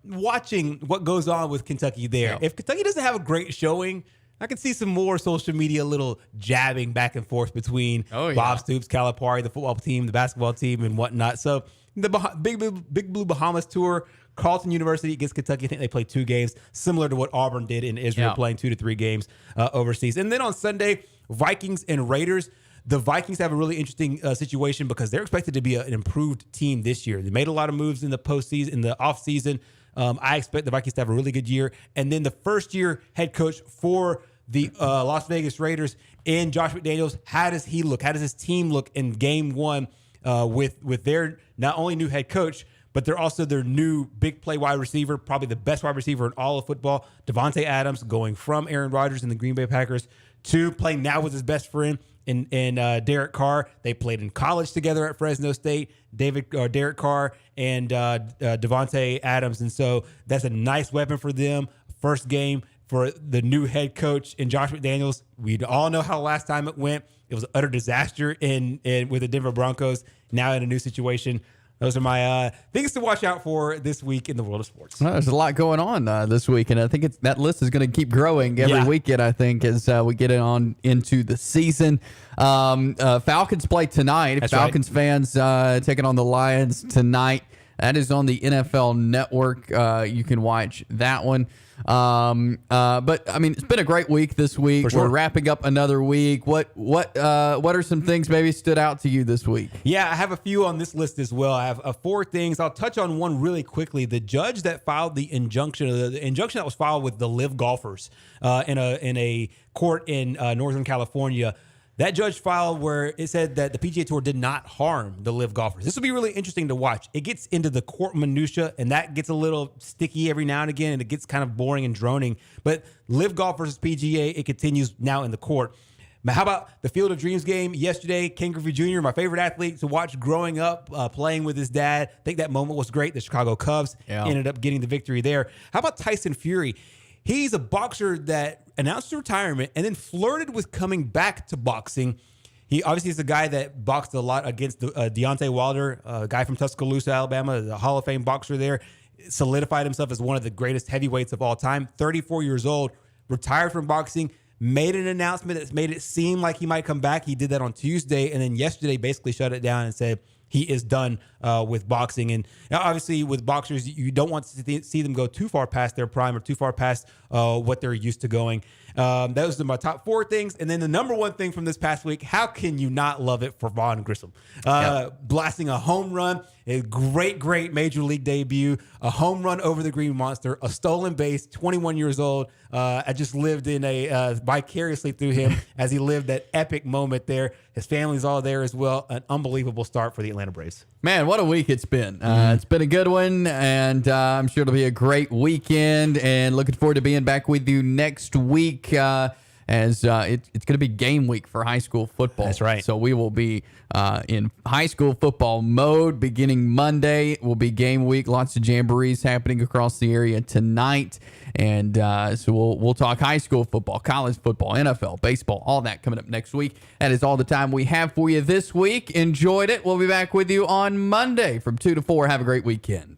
watching what goes on with Kentucky there. Yeah. If Kentucky doesn't have a great showing, I can see some more social media little jabbing back and forth between Bob Stoops, Calipari, the football team, the basketball team, and whatnot. So the Big Blue Bahamas tour, Carleton University against Kentucky. I think they played 2 games, similar to what Auburn did in Israel, playing 2 to 3 games overseas. And then on Sunday, Vikings and Raiders. The Vikings have a really interesting situation because they're expected to be an improved team this year. They made a lot of moves in the postseason, in the offseason. I expect the Vikings to have a really good year. And then the first-year head coach for the Las Vegas Raiders in Josh McDaniels, how does he look? How does his team look in game 1 with their not only new head coach, but they're also their new big play wide receiver, probably the best wide receiver in all of football, Devontae Adams, going from Aaron Rodgers and the Green Bay Packers to playing now with his best friend in Derek Carr. They played in college together at Fresno State, Derek Carr and Devontae Adams. And so that's a nice weapon for them. First game for the new head coach in Josh McDaniels. We all know how last time it went. It was an utter disaster with the Denver Broncos. Now in a new situation. Those are my things to watch out for this week in the world of sports. Well, there's a lot going on this week, and I think that list is going to keep growing every weekend, I think, as we get on into the season. Falcons play tonight. That's Falcons fans taking on the Lions tonight. That is on the NFL Network. You can watch that one. But I mean, it's been a great week this week. Sure. We're wrapping up another week. What are some things maybe stood out to you this week? Yeah, I have a few on this list as well. I have 4 things. I'll touch on one really quickly. The judge that filed the injunction that was filed with the Live golfers in a court in Northern California. That judge filed where it said that the PGA Tour did not harm the Live golfers. This will be really interesting to watch. It gets into the court minutia, and that gets a little sticky every now and again, and it gets kind of boring and droning. But Live golf versus PGA, it continues now in the court. How about the Field of Dreams game yesterday? Ken Griffey Jr., my favorite athlete to watch growing up, playing with his dad. I think that moment was great. The Chicago Cubs ended up getting the victory there. How about Tyson Fury? He's a boxer that announced his retirement and then flirted with coming back to boxing. He obviously is a guy that boxed a lot against Deontay Wilder, a guy from Tuscaloosa, Alabama, the Hall of Fame boxer there. Solidified himself as one of the greatest heavyweights of all time. 34 years old, retired from boxing, made an announcement that's made it seem like he might come back. He did that on Tuesday, and then yesterday basically shut it down and said he is done with boxing. And obviously with boxers, you don't want to see them go too far past their prime or too far past what they're used to going. Those are my top 4 things. And then the number 1 thing from this past week, how can you not love it for Vaughn Grissom? Blasting a home run, a great major league debut, a home run over the Green Monster, a stolen base, 21 years old. I just lived in vicariously through him as he lived that epic moment there. His family's all there as well. An unbelievable start for the Atlanta Braves. Man, what a week it's been. It's been a good one, and I'm sure it'll be a great weekend, and looking forward to being back with you next week as it's going to be game week for high school football. That's right. So we will be in high school football mode beginning Monday. It will be game week. Lots of jamborees happening across the area tonight. And so we'll talk high school football, college football, NFL, baseball, all that coming up next week. That is all the time we have for you this week. Enjoyed it. We'll be back with you on Monday from 2 to 4. Have a great weekend.